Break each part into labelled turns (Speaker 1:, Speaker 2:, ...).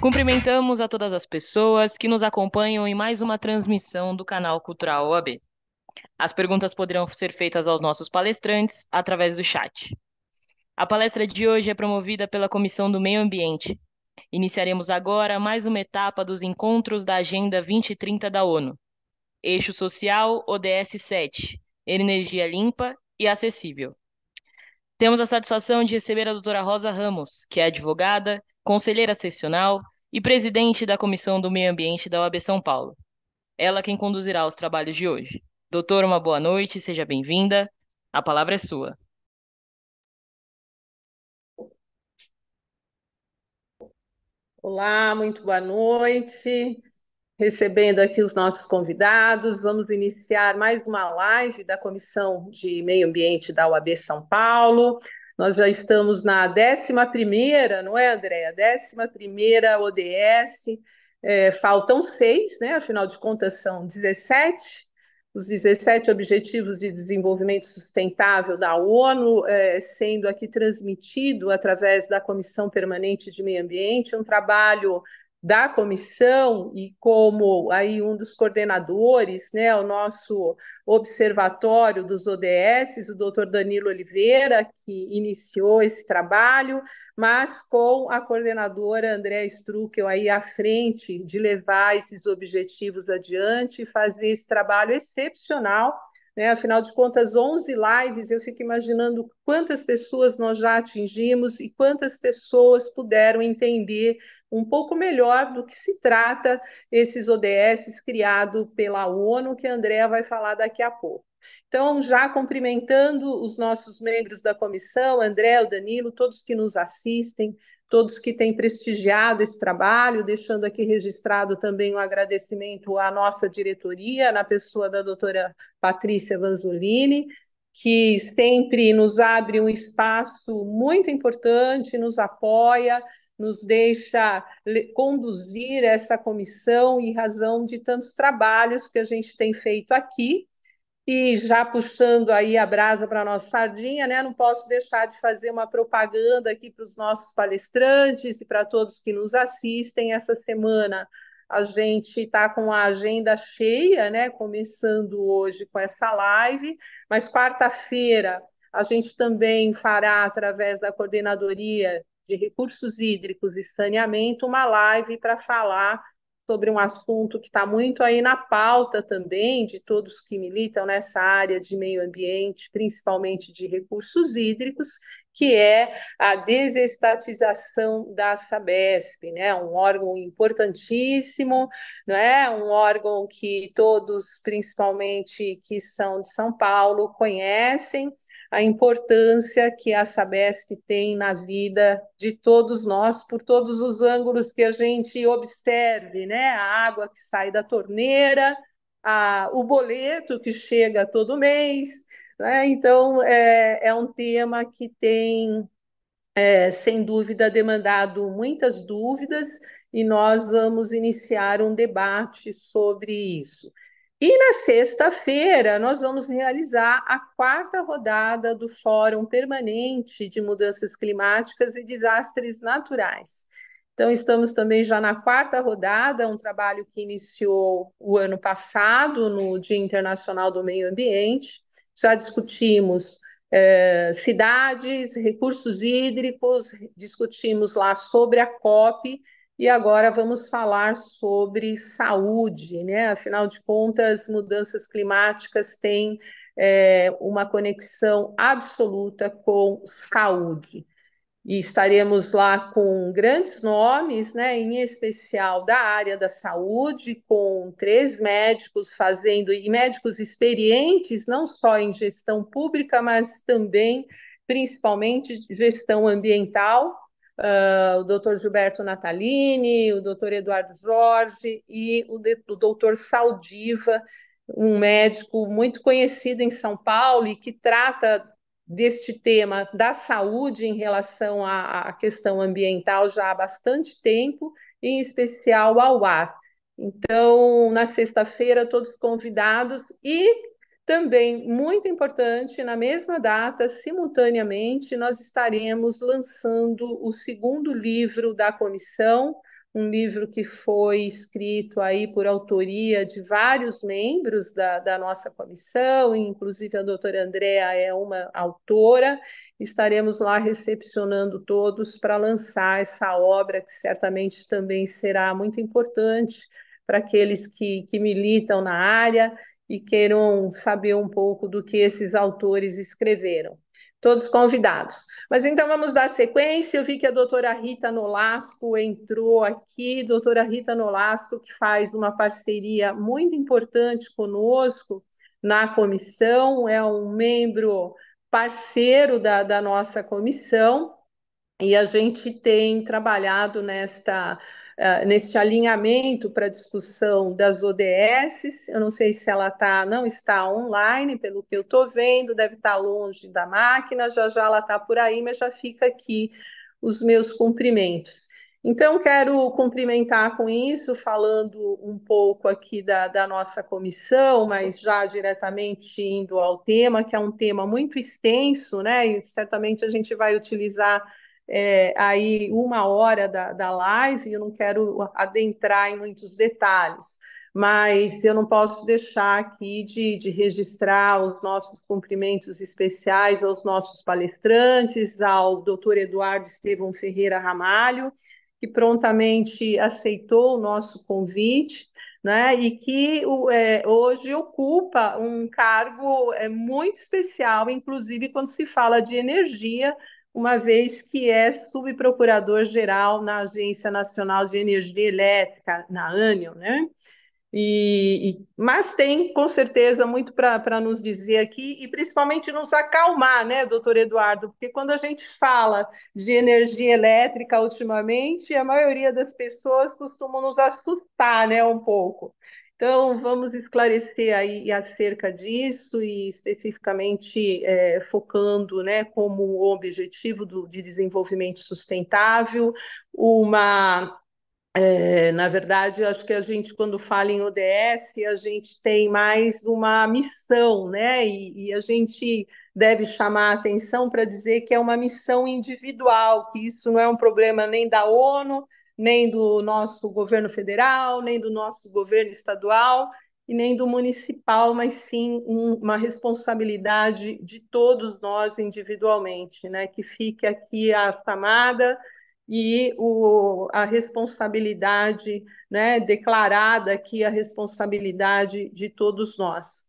Speaker 1: Cumprimentamos a todas as pessoas que nos acompanham em mais uma transmissão do canal Cultural OAB. As perguntas poderão ser feitas aos nossos palestrantes através do chat. A palestra de hoje é promovida pela Comissão do Meio Ambiente. Iniciaremos agora mais uma etapa dos encontros da Agenda 2030 da ONU. Eixo Social ODS 7, Energia Limpa e Acessível. Temos a satisfação de receber a doutora Rosa Ramos, que é advogada, conselheira sessional e presidente da Comissão do Meio Ambiente da OAB São Paulo. Ela quem conduzirá os trabalhos de hoje. Doutora, uma boa noite, seja bem-vinda. A palavra é sua.
Speaker 2: Olá, muito boa noite. Recebendo aqui os nossos convidados, vamos iniciar mais uma live da Comissão de Meio Ambiente da OAB São Paulo. Nós já estamos na 11ª, não é, Andréa? 11ª ODS. Faltam 6, né? Afinal de contas, são 17. Os 17 Objetivos de Desenvolvimento Sustentável da ONU, sendo aqui transmitido através da Comissão Permanente de Meio Ambiente, um trabalho da comissão e como aí um dos coordenadores, né, o nosso observatório dos ODS, o doutor Danilo Oliveira, que iniciou esse trabalho, mas com a coordenadora Andréa Struckel aí à frente de levar esses objetivos adiante e fazer esse trabalho excepcional, né? Afinal de contas, 11 lives, eu fico imaginando quantas pessoas nós já atingimos e quantas pessoas puderam entender um pouco melhor do que se trata esses ODS criados pela ONU, que a Andrea vai falar daqui a pouco. Então, já cumprimentando os nossos membros da comissão, André, o Danilo, todos que nos assistem, todos que têm prestigiado esse trabalho, deixando aqui registrado também um agradecimento à nossa diretoria, na pessoa da doutora Patrícia Vanzolini, que sempre nos abre um espaço muito importante, nos apoia, nos deixa conduzir essa comissão em razão de tantos trabalhos que a gente tem feito aqui. E já puxando aí a brasa para a nossa sardinha, né? Não posso deixar de fazer uma propaganda aqui para os nossos palestrantes e para todos que nos assistem. Essa semana a gente está com a agenda cheia, né? Começando hoje com essa live, mas quarta-feira a gente também fará, através da Coordenadoria de Recursos Hídricos e Saneamento, uma live para falar sobre um assunto que está muito aí na pauta também de todos que militam nessa área de meio ambiente, principalmente de recursos hídricos, que é a desestatização da Sabesp, né? Um órgão importantíssimo, né? Um órgão que todos, principalmente que são de São Paulo, conhecem, a importância que a Sabesp tem na vida de todos nós, por todos os ângulos que a gente observe, né? A água que sai da torneira, o boleto que chega todo mês, né? Então, é um tema que tem, sem dúvida, demandado muitas dúvidas e nós vamos iniciar um debate sobre isso. E na sexta-feira, nós vamos realizar a quarta rodada do Fórum Permanente de Mudanças Climáticas e Desastres Naturais. Então, estamos também já na quarta rodada, um trabalho que iniciou o ano passado, no Dia Internacional do Meio Ambiente. Já discutimos cidades, recursos hídricos, discutimos lá sobre a COP e agora vamos falar sobre saúde, né? Afinal de contas, mudanças climáticas têm uma conexão absoluta com saúde. E estaremos lá com grandes nomes, né, em especial da área da saúde, com 3 médicos fazendo, e médicos experientes, não só em gestão pública, mas também, principalmente, gestão ambiental, o doutor Gilberto Natalini, o doutor Eduardo Jorge e o doutor Saldiva, um médico muito conhecido em São Paulo e que trata deste tema da saúde em relação à questão ambiental já há bastante tempo, em especial ao ar. Então, na sexta-feira, todos convidados e também, muito importante, na mesma data, simultaneamente, nós estaremos lançando o segundo livro da comissão, um livro que foi escrito aí por autoria de vários membros da nossa comissão, inclusive a doutora Andrea é uma autora. Estaremos lá recepcionando todos para lançar essa obra, que certamente também será muito importante para aqueles que militam na área e queiram saber um pouco do que esses autores escreveram. Todos convidados. Mas então vamos dar sequência. Eu vi que a doutora Rita Nolasco entrou aqui, doutora Rita Nolasco, que faz uma parceria muito importante conosco na comissão, é um membro parceiro da nossa comissão, e a gente tem trabalhado neste alinhamento para a discussão das ODS. Eu não sei se ela não está online, pelo que eu estou vendo, deve estar longe da máquina, já já ela está por aí, mas já fica aqui os meus cumprimentos. Então, quero cumprimentar com isso, falando um pouco aqui da nossa comissão, mas já diretamente indo ao tema, que é um tema muito extenso, né? E certamente a gente vai utilizar aí 1 hora da live, eu não quero adentrar em muitos detalhes, mas eu não posso deixar aqui de registrar os nossos cumprimentos especiais aos nossos palestrantes, ao doutor Eduardo Estevão Ferreira Ramalho, que prontamente aceitou o nosso convite, né, e que hoje ocupa um cargo muito especial, inclusive quando se fala de energia, uma vez que é subprocurador-geral na Agência Nacional de Energia Elétrica, na ANEEL, né? Mas tem, com certeza, muito para nos dizer aqui e principalmente nos acalmar, né, doutor Eduardo? Porque quando a gente fala de energia elétrica ultimamente, a maioria das pessoas costumam nos assustar, né, um pouco. Então, vamos esclarecer aí acerca disso e especificamente focando, né, como objetivo de desenvolvimento sustentável, uma na verdade, eu acho que a gente, quando fala em ODS, a gente tem mais uma missão, né? E a gente deve chamar a atenção para dizer que é uma missão individual, que isso não é um problema nem da ONU, nem do nosso governo federal, nem do nosso governo estadual e nem do municipal, mas sim uma responsabilidade de todos nós individualmente, né? Que fique aqui a chamada e a responsabilidade, né, declarada aqui, a responsabilidade de todos nós.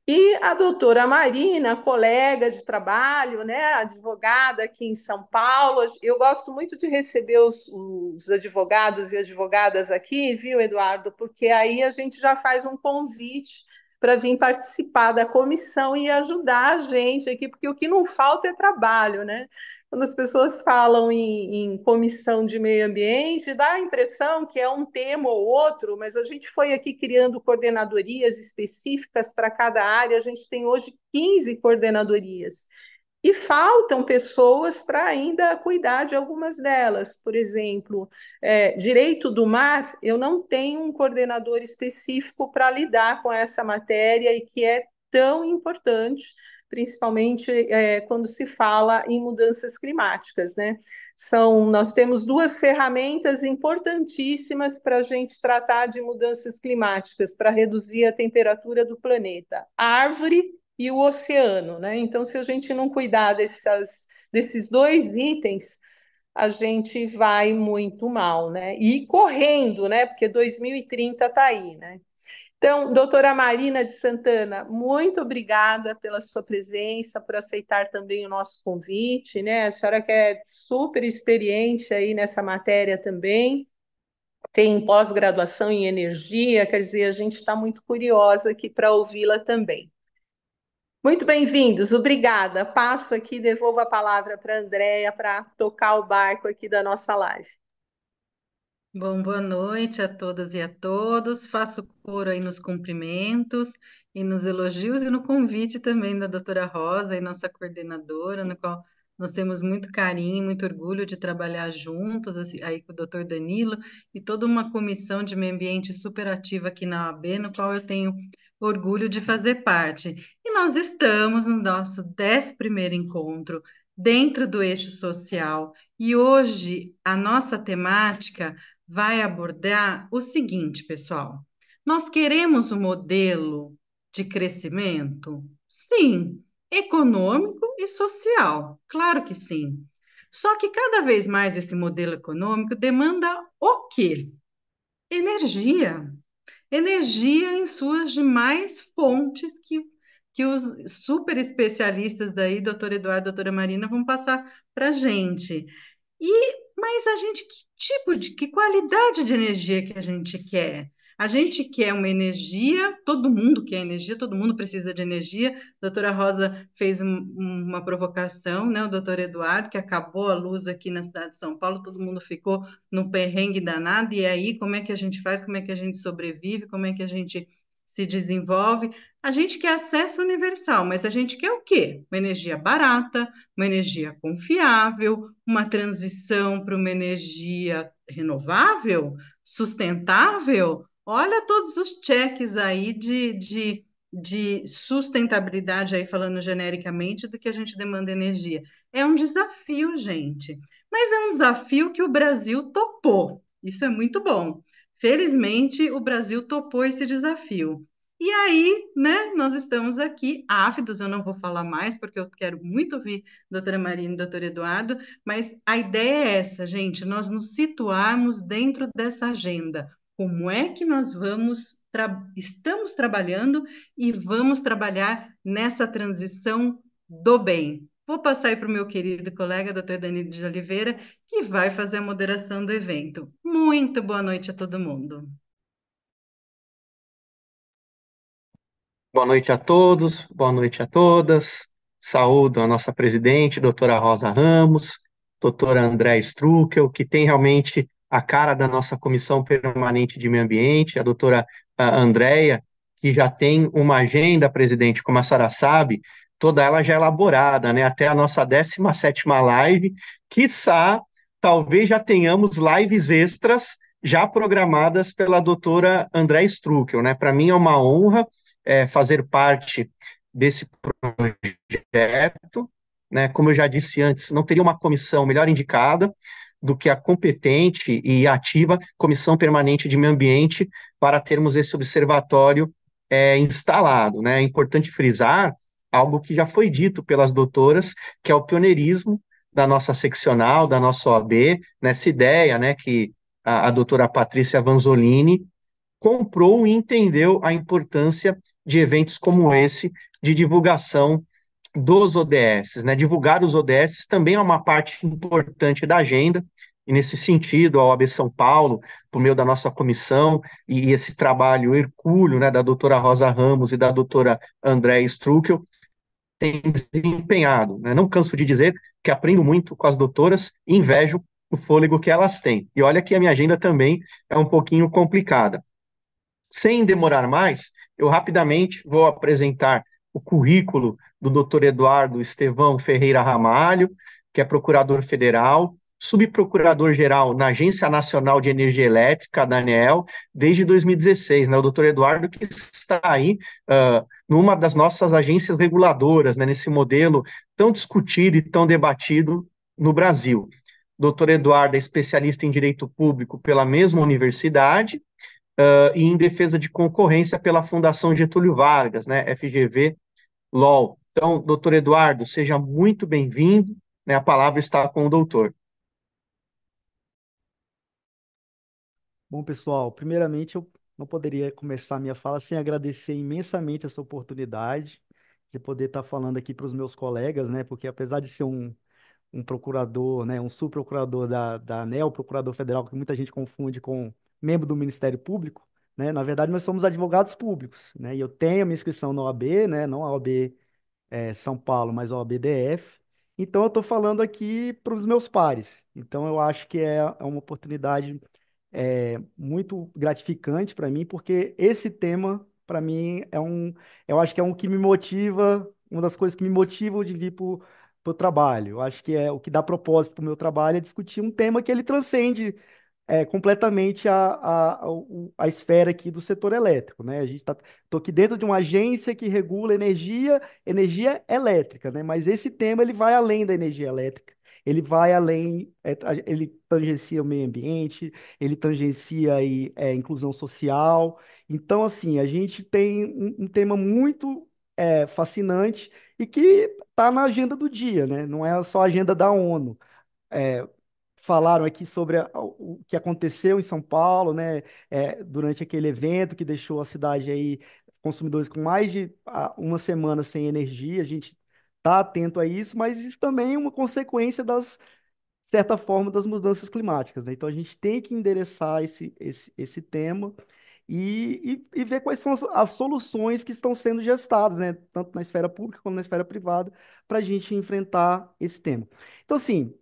Speaker 2: E a doutora Marina, colega de trabalho, né, advogada aqui em São Paulo, eu gosto muito de receber os advogados e advogadas aqui, viu, Eduardo? Porque aí a gente já faz um convite para vir participar da comissão e ajudar a gente aqui, porque o que não falta é trabalho, né? Quando as pessoas falam em comissão de meio ambiente, dá a impressão que é um tema ou outro, mas a gente foi aqui criando coordenadorias específicas para cada área. A gente tem hoje 15 coordenadorias. E faltam pessoas para ainda cuidar de algumas delas. Por exemplo, direito do mar, eu não tenho um coordenador específico para lidar com essa matéria e que é tão importante, principalmente quando se fala em mudanças climáticas, né? Nós temos duas ferramentas importantíssimas para a gente tratar de mudanças climáticas, para reduzir a temperatura do planeta: a árvore e o oceano, né? Então, se a gente não cuidar desses dois itens, a gente vai muito mal, né? E correndo, né? Porque 2030 está aí, né? Então, doutora Marina de Santana, muito obrigada pela sua presença, por aceitar também o nosso convite, né? A senhora que é super experiente aí nessa matéria também, tem pós-graduação em energia, quer dizer, a gente está muito curiosa aqui para ouvi-la também. Muito bem-vindos, obrigada. Passo aqui, devolvo a palavra para a Andrea para tocar o barco aqui da nossa live.
Speaker 3: Bom, boa noite a todas e a todos. Faço coro aí nos cumprimentos e nos elogios e no convite também da doutora Rosa e nossa coordenadora, no qual nós temos muito carinho, muito orgulho de trabalhar juntos, assim, aí com o doutor Danilo e toda uma comissão de meio ambiente super ativa aqui na OAB, no qual eu tenho orgulho de fazer parte. E nós estamos no nosso 11º encontro dentro do eixo social. E hoje a nossa temática vai abordar o seguinte, pessoal. Nós queremos um modelo de crescimento? Sim. Econômico e social, claro que sim. Só que cada vez mais esse modelo econômico demanda o quê? Energia. Energia em suas demais fontes que os super especialistas daí, doutor Eduardo, doutora Marina, vão passar para a gente. Mas a gente, que tipo de, que qualidade de energia que a gente quer? A gente quer uma energia, todo mundo quer energia, todo mundo precisa de energia. A doutora Rosa fez uma provocação, né? O doutor Eduardo, que acabou a luz aqui na cidade de São Paulo, todo mundo ficou no perrengue danado. E aí, como é que a gente faz? Como é que a gente sobrevive? Como é que a gente se desenvolve? A gente quer acesso universal, mas a gente quer o quê? Uma energia barata, uma energia confiável, uma transição para uma energia renovável, sustentável. Olha todos os cheques aí de sustentabilidade, aí falando genericamente, do que a gente demanda energia. É um desafio, gente, mas é um desafio que o Brasil topou. Isso é muito bom. Felizmente, o Brasil topou esse desafio. E aí, né, nós estamos aqui ávidos, eu não vou falar mais, porque eu quero muito ouvir doutora Marina e doutor Eduardo, mas a ideia é essa, gente, nós nos situarmos dentro dessa agenda. Como é que nós estamos trabalhando e vamos trabalhar nessa transição do bem? Vou passar aí para o meu querido colega, doutor Danilo de Oliveira, que vai fazer a moderação do evento. Muito boa noite a todo mundo.
Speaker 4: Boa noite a todos, boa noite a todas. Saúdo a nossa presidente, doutora Rosa Ramos, doutora André Struckel, que tem realmente a cara da nossa Comissão Permanente de Meio Ambiente, a doutora Andréia, que já tem uma agenda, presidente, como a senhora sabe, toda ela já elaborada, né? Até a nossa 17ª live, quiçá, talvez já tenhamos lives extras já programadas pela doutora André Struckel, né? Para mim é uma honra fazer parte desse projeto, né? Como eu já disse antes, não teria uma comissão melhor indicada do que a competente e ativa Comissão Permanente de Meio Ambiente para termos esse observatório instalado, né? É importante frisar algo que já foi dito pelas doutoras, que é o pioneirismo da nossa seccional, da nossa OAB, nessa ideia, né, que a doutora Patrícia Vanzolini comprou e entendeu a importância de eventos como esse de divulgação dos ODS, né? Divulgar os ODS também é uma parte importante da agenda, e nesse sentido, a OAB São Paulo, por meio da nossa comissão, e esse trabalho hercúleo, né, da doutora Rosa Ramos e da doutora Andréa Struckel, tem desempenhado, né? Não canso de dizer que aprendo muito com as doutoras e invejo o fôlego que elas têm. E olha que a minha agenda também é um pouquinho complicada. Sem demorar mais, eu rapidamente vou apresentar o currículo do Dr. Eduardo Estevão Ferreira Ramalho, que é procurador federal, subprocurador-geral na Agência Nacional de Energia Elétrica, da ANEEL, desde 2016, né? O doutor Eduardo que está aí numa das nossas agências reguladoras, né? Nesse modelo tão discutido e tão debatido no Brasil. Doutor Eduardo é especialista em Direito Público pela mesma universidade, e em defesa de concorrência pela Fundação Getúlio Vargas, né, FGV LOL. Então, doutor Eduardo, seja muito bem-vindo, né, a palavra está com o doutor.
Speaker 5: Bom, pessoal, primeiramente eu não poderia começar a minha fala sem agradecer imensamente essa oportunidade de poder estar falando aqui para os meus colegas, né? Porque apesar de ser um procurador, né, um subprocurador da ANEEL, procurador federal, que muita gente confunde com membro do Ministério Público, né? Na verdade, nós somos advogados públicos, né? E eu tenho a minha inscrição na OAB, né? Não a OAB São Paulo, mas a OAB DF. Então, eu estou falando aqui para os meus pares. Então, eu acho que é uma oportunidade muito gratificante para mim, porque esse tema, para mim, eu acho que é um que me motiva, uma das coisas que me motivam de vir para o trabalho. Eu acho que é o que dá propósito para o meu trabalho é discutir um tema que ele transcende completamente a esfera aqui do setor elétrico, né? Tô aqui dentro de uma agência que regula energia elétrica, né? Mas esse tema ele vai além da energia elétrica. Ele vai além, ele tangencia o meio ambiente, ele tangencia aí, inclusão social. Então, assim, a gente tem um tema muito fascinante e que está na agenda do dia, né? Não é só a agenda da ONU. É, falaram aqui sobre o que aconteceu em São Paulo, né, durante aquele evento que deixou a cidade aí, consumidores com mais de uma semana sem energia. A gente está atento a isso, mas isso também é uma consequência certa forma, das mudanças climáticas, né? Então a gente tem que endereçar esse tema e ver quais são as soluções que estão sendo gestadas, né? Tanto na esfera pública como na esfera privada, para a gente enfrentar esse tema. Então, assim,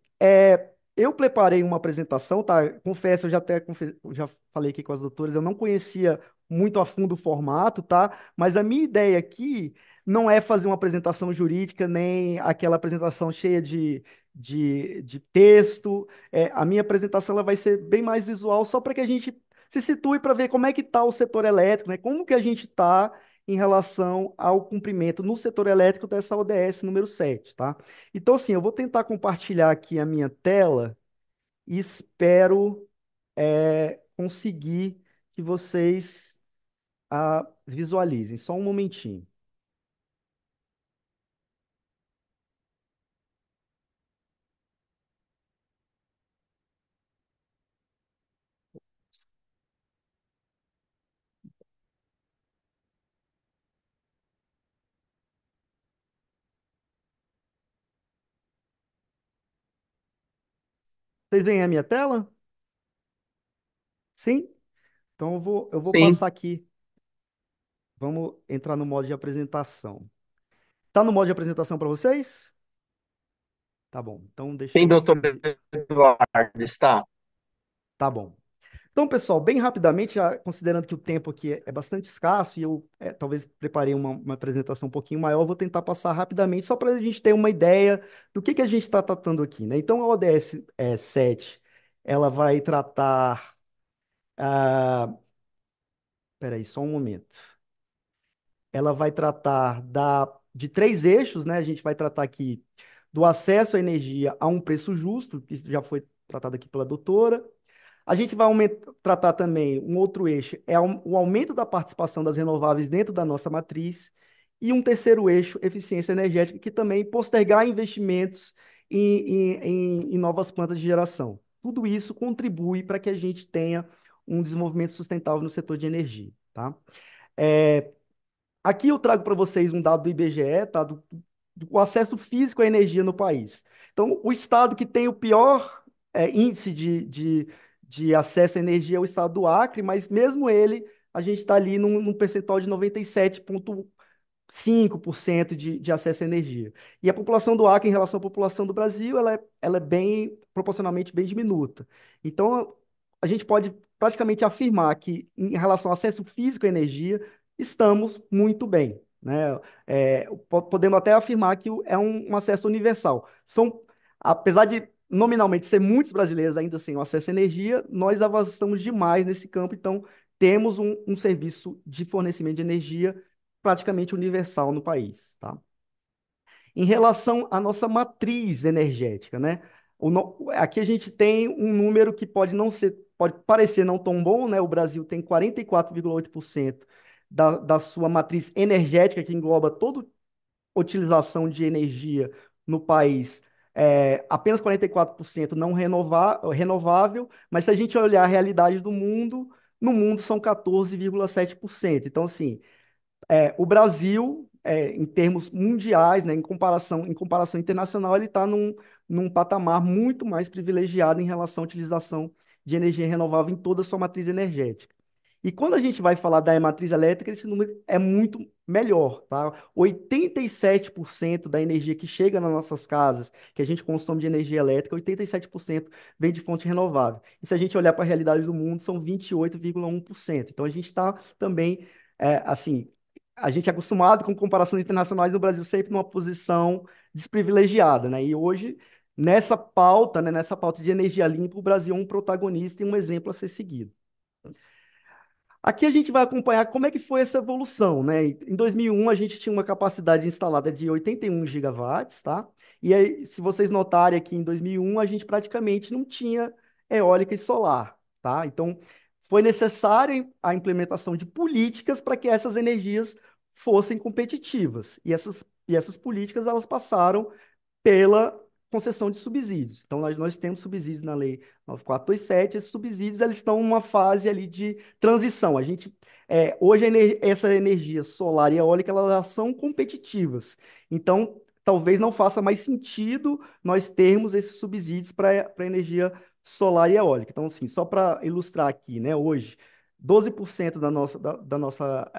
Speaker 5: eu preparei uma apresentação, tá? Confesso, eu já falei aqui com as doutoras, eu não conhecia muito a fundo o formato, tá? Mas a minha ideia aqui não é fazer uma apresentação jurídica, nem aquela apresentação cheia de texto. A minha apresentação ela vai ser bem mais visual, só para que a gente se situe para ver como é que está o setor elétrico, né? Como que a gente está em relação ao cumprimento no setor elétrico dessa ODS número 7, tá? Então, assim, eu vou tentar compartilhar aqui a minha tela e espero conseguir que vocês visualizem. Só um momentinho. Vocês veem a minha tela? Sim? Então eu vou
Speaker 4: Sim,
Speaker 5: passar aqui. Vamos entrar no modo de apresentação. Tá no modo de apresentação para vocês? Tá bom. Então deixa
Speaker 4: sim,
Speaker 5: eu
Speaker 4: doutor
Speaker 5: ver.
Speaker 4: Eduardo, está.
Speaker 5: Tá bom. Então, pessoal, bem rapidamente, já considerando que o tempo aqui é bastante escasso e eu talvez preparei uma apresentação um pouquinho maior, eu vou tentar passar rapidamente só para a gente ter uma ideia do que a gente está tratando aqui, né? Então, a ODS 7, ela vai tratar. Ah, peraí, só um momento. Ela vai tratar de três eixos, né? A gente vai tratar aqui do acesso à energia a um preço justo, que já foi tratado aqui pela doutora. A gente vai tratar também um outro eixo, o aumento da participação das renováveis dentro da nossa matriz. E um terceiro eixo, eficiência energética, que também postergar investimentos em novas plantas de geração. Tudo isso contribui para que a gente tenha um desenvolvimento sustentável no setor de energia, tá? É, Aqui eu trago para vocês um dado do IBGE, tá? Do acesso físico à energia no país. Então, o estado que tem o pior índice de acesso à energia é o estado do Acre, mas mesmo ele, a gente está ali num percentual de 97,5% de acesso à energia. E a população do Acre, em relação à população do Brasil, ela é bem, proporcionalmente bem diminuta. Então, a gente pode praticamente afirmar que, em relação ao acesso físico à energia, estamos muito bem, né? Podemos até afirmar que é um acesso universal. Apesar de nominalmente ser muitos brasileiros ainda sem o acesso à energia, nós avançamos demais nesse campo, então temos um serviço de fornecimento de energia praticamente universal no país, tá? Em relação à nossa matriz energética, né? Aqui a gente tem um número que pode parecer não tão bom, né? O Brasil tem 44,8% da sua matriz energética, que engloba toda utilização de energia no país. Apenas 44% não renovável, mas se a gente olhar a realidade do mundo, no mundo são 14,7%. Então, assim, o Brasil, em termos mundiais, né, em comparação internacional, ele está num patamar muito mais privilegiado em relação à utilização de energia renovável em toda a sua matriz energética. E quando a gente vai falar da matriz elétrica, esse número é muito melhor, tá? 87% da energia que chega nas nossas casas, que a gente consome de energia elétrica, 87% vem de fonte renovável. E se a gente olhar para a realidade do mundo, são 28,1%. Então a gente está também, assim, a gente é acostumado com comparações internacionais no Brasil sempre numa posição desprivilegiada, né? E hoje, nessa pauta, né, nessa pauta de energia limpa, o Brasil é um protagonista e um exemplo a ser seguido. Aqui a gente vai acompanhar como é que foi essa evolução, né? Em 2001, a gente tinha uma capacidade instalada de 81 gigawatts, tá? E aí, se vocês notarem aqui em 2001, a gente praticamente não tinha eólica e solar, tá? Então, foi necessária a implementação de políticas para que essas energias fossem competitivas. E essas políticas elas passaram pela concessão de subsídios. Então, nós temos subsídios na Lei 9427, esses subsídios eles estão em uma fase ali de transição. Hoje, essa energia solar e eólica, elas já são competitivas. Então, talvez não faça mais sentido nós termos esses subsídios para energia solar e eólica. Então, assim, só para ilustrar aqui, né, hoje, 12% da nossa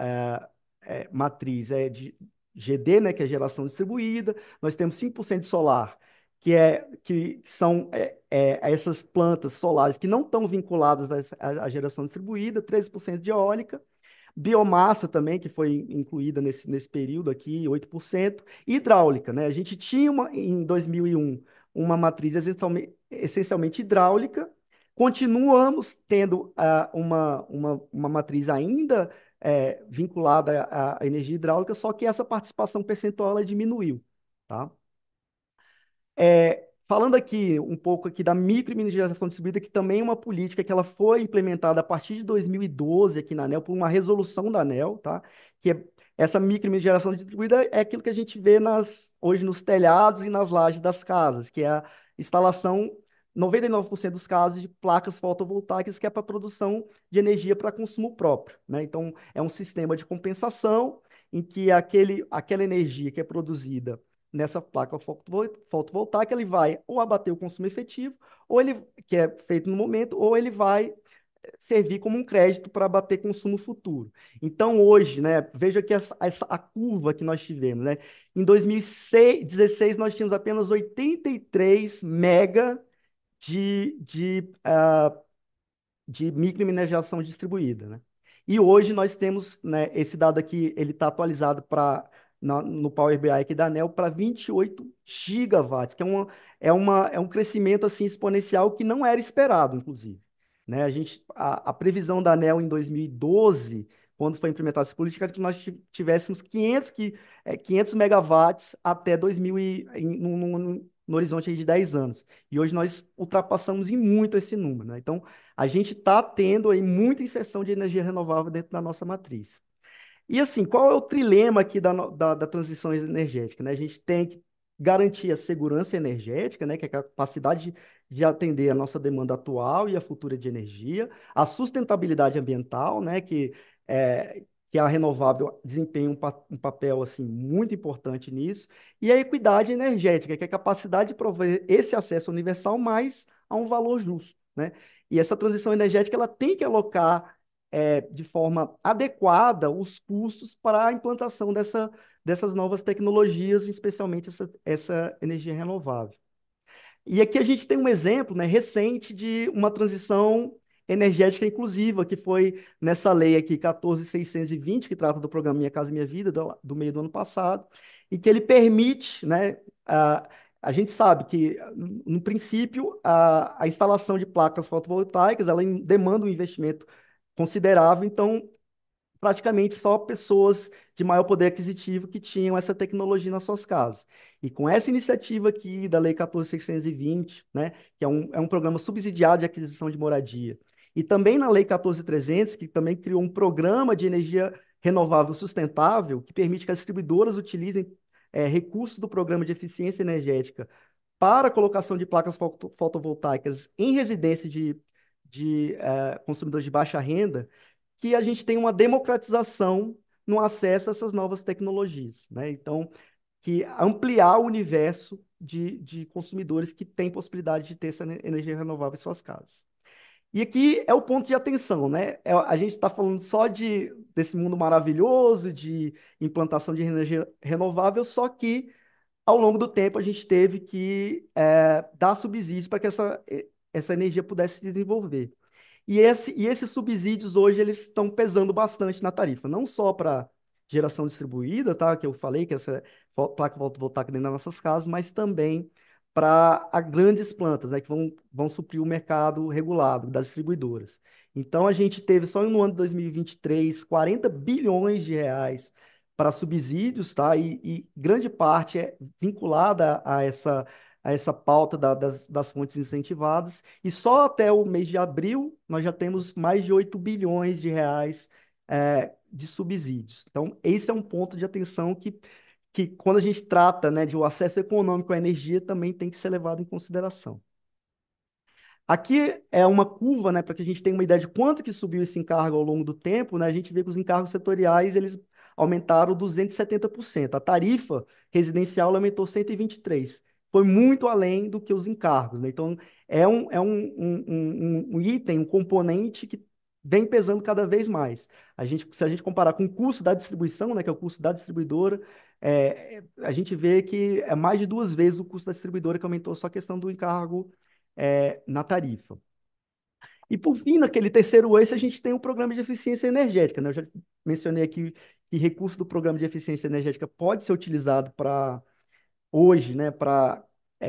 Speaker 5: matriz é de GD, né, que é geração distribuída. Nós temos 5% de solar, que são essas plantas solares que não estão vinculadas à geração distribuída, 13% de eólica, biomassa também, que foi incluída nesse período aqui, 8%, e hidráulica, né? A gente tinha em 2001 uma matriz essencialmente hidráulica, continuamos tendo uma matriz ainda vinculada à energia hidráulica, só que essa participação percentual ela diminuiu, tá? Falando aqui um pouco aqui da micro e mini geração distribuída, que também é uma política que ela foi implementada a partir de 2012 aqui na ANEEL, por uma resolução da ANEEL, tá? Essa micro e mini geração distribuída é aquilo que a gente vê hoje nos telhados e nas lajes das casas, que é a instalação, 99% dos casos, de placas fotovoltaicas, que é para produção de energia para consumo próprio, né? Então, é um sistema de compensação em que aquela energia que é produzida nessa placa fotovoltaica, ele vai ou abater o consumo efetivo, que é feito no momento, ou ele vai servir como um crédito para abater consumo futuro. Então, hoje, né, veja que a curva que nós tivemos, né? Em 2016, nós tínhamos apenas 83 mega de micromineração distribuída, né? E hoje nós temos, né, esse dado aqui, ele está atualizado no Power BI aqui da ANEEL para 28 gigawatts, que é um crescimento assim exponencial que não era esperado, inclusive. Né? A previsão da ANEEL em 2012, quando foi implementada essa política, era que nós tivéssemos 500 megawatts até 2000 no horizonte aí de 10 anos. E hoje nós ultrapassamos em muito esse número, né? Então, a gente está tendo aí muita inserção de energia renovável dentro da nossa matriz. E assim, qual é o trilema aqui da transição energética, né? A gente tem que garantir a segurança energética, né? Que é a capacidade de atender a nossa demanda atual e a futura de energia, a sustentabilidade ambiental, né? Que a renovável desempenha um papel assim muito importante nisso, e a equidade energética, que é a capacidade de prover esse acesso universal, mais a um valor justo, né? E essa transição energética ela tem que alocar de forma adequada os custos para a implantação dessas novas tecnologias, especialmente essa energia renovável. E aqui a gente tem um exemplo, né, recente de uma transição energética inclusiva, que foi nessa lei aqui 14.620, que trata do programa Minha Casa Minha Vida, do meio do ano passado, e que ele permite, né, a gente sabe que, no princípio, a instalação de placas fotovoltaicas, ela demanda um investimento considerável, então praticamente só pessoas de maior poder aquisitivo que tinham essa tecnologia nas suas casas. E com essa iniciativa aqui da Lei 14.620, né, que é um programa subsidiado de aquisição de moradia, e também na Lei 14.300, que também criou um programa de energia renovável sustentável, que permite que as distribuidoras utilizem recursos do programa de eficiência energética para a colocação de placas fotovoltaicas em residência de consumidores de baixa renda, que a gente tem uma democratização no acesso a essas novas tecnologias, né? Então, que ampliar o universo de consumidores que têm possibilidade de ter essa energia renovável em suas casas. E aqui é o ponto de atenção, né? A gente está falando só desse mundo maravilhoso de implantação de energia renovável, só que ao longo do tempo a gente teve que dar subsídios para que essa energia pudesse se desenvolver. E esses subsídios hoje eles estão pesando bastante na tarifa, não só para geração distribuída, tá? Que eu falei que essa placa fotovoltaica dentro das nossas casas, mas também para grandes plantas, né? Que vão suprir o mercado regulado das distribuidoras. Então a gente teve só no ano de 2023 40 bilhões de reais para subsídios, tá? E grande parte é vinculada a essa pauta das fontes incentivadas. E só até o mês de abril nós já temos mais de 8 bilhões de reais de subsídios. Então, esse é um ponto de atenção que quando a gente trata, né, de o acesso econômico à energia, também tem que ser levado em consideração. Aqui é uma curva, né, para que a gente tenha uma ideia de quanto que subiu esse encargo ao longo do tempo, né? A gente vê que os encargos setoriais eles aumentaram 270%. A tarifa residencial ela aumentou 123%. Foi muito além do que os encargos, né? Então, é um item, um componente que vem pesando cada vez mais. Se a gente comparar com o custo da distribuição, né, que é o custo da distribuidora, a gente vê que é mais de 2 vezes o custo da distribuidora que aumentou só a questão do encargo na tarifa. E por fim, naquele terceiro eixo, a gente tem o programa de eficiência energética, né? Eu já mencionei aqui que recurso do programa de eficiência energética pode ser utilizado para hoje, né, para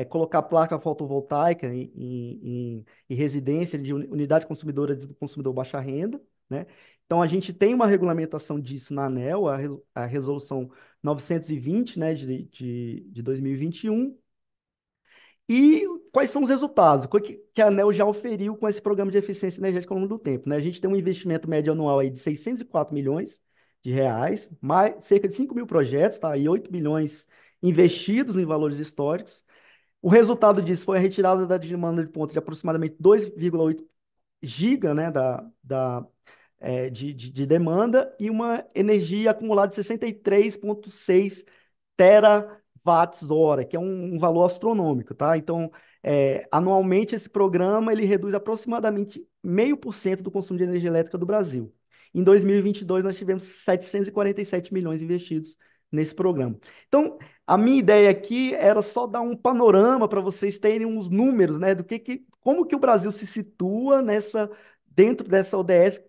Speaker 5: colocar placa fotovoltaica em residência de unidade consumidora do consumidor baixa renda, né? Então a gente tem uma regulamentação disso na ANEEL, a resolução 920, né, de 2021. E quais são os resultados? O que a ANEEL já oferiu com esse programa de eficiência energética ao longo do tempo, né? A gente tem um investimento médio anual aí de 604 milhões de reais, mais, cerca de 5 mil projetos, tá? E 8 bilhões investidos em valores históricos. O resultado disso foi a retirada da demanda de pontos de aproximadamente 2,8 giga, né, de demanda e uma energia acumulada de 63,6 terawatts-hora, que é um valor astronômico, tá? Então, anualmente esse programa ele reduz aproximadamente 0,5% do consumo de energia elétrica do Brasil. Em 2022, nós tivemos 747 milhões investidos nesse programa. Então, a minha ideia aqui era só dar um panorama para vocês terem uns números, né, do como que o Brasil se situa dentro dessa ODS,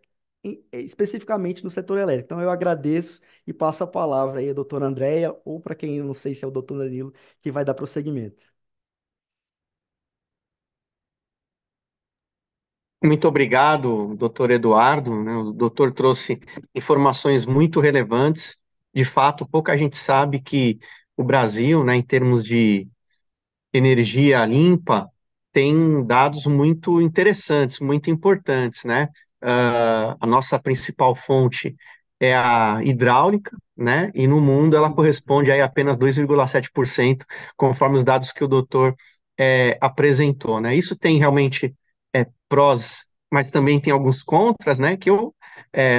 Speaker 5: especificamente no setor elétrico. Então, eu agradeço e passo a palavra aí à doutora Andréia, ou para quem eu não sei se é o doutor Danilo, que vai dar prosseguimento.
Speaker 4: Muito obrigado, doutor Eduardo, né? O doutor trouxe informações muito relevantes. De fato, pouca gente sabe que o Brasil, né, em termos de energia limpa, tem dados muito interessantes, muito importantes, né? A nossa principal fonte é a hidráulica, né? E no mundo ela corresponde a apenas 2,7%, conforme os dados que o doutor apresentou, né? Isso tem realmente prós, mas também tem alguns contras, né? Que eu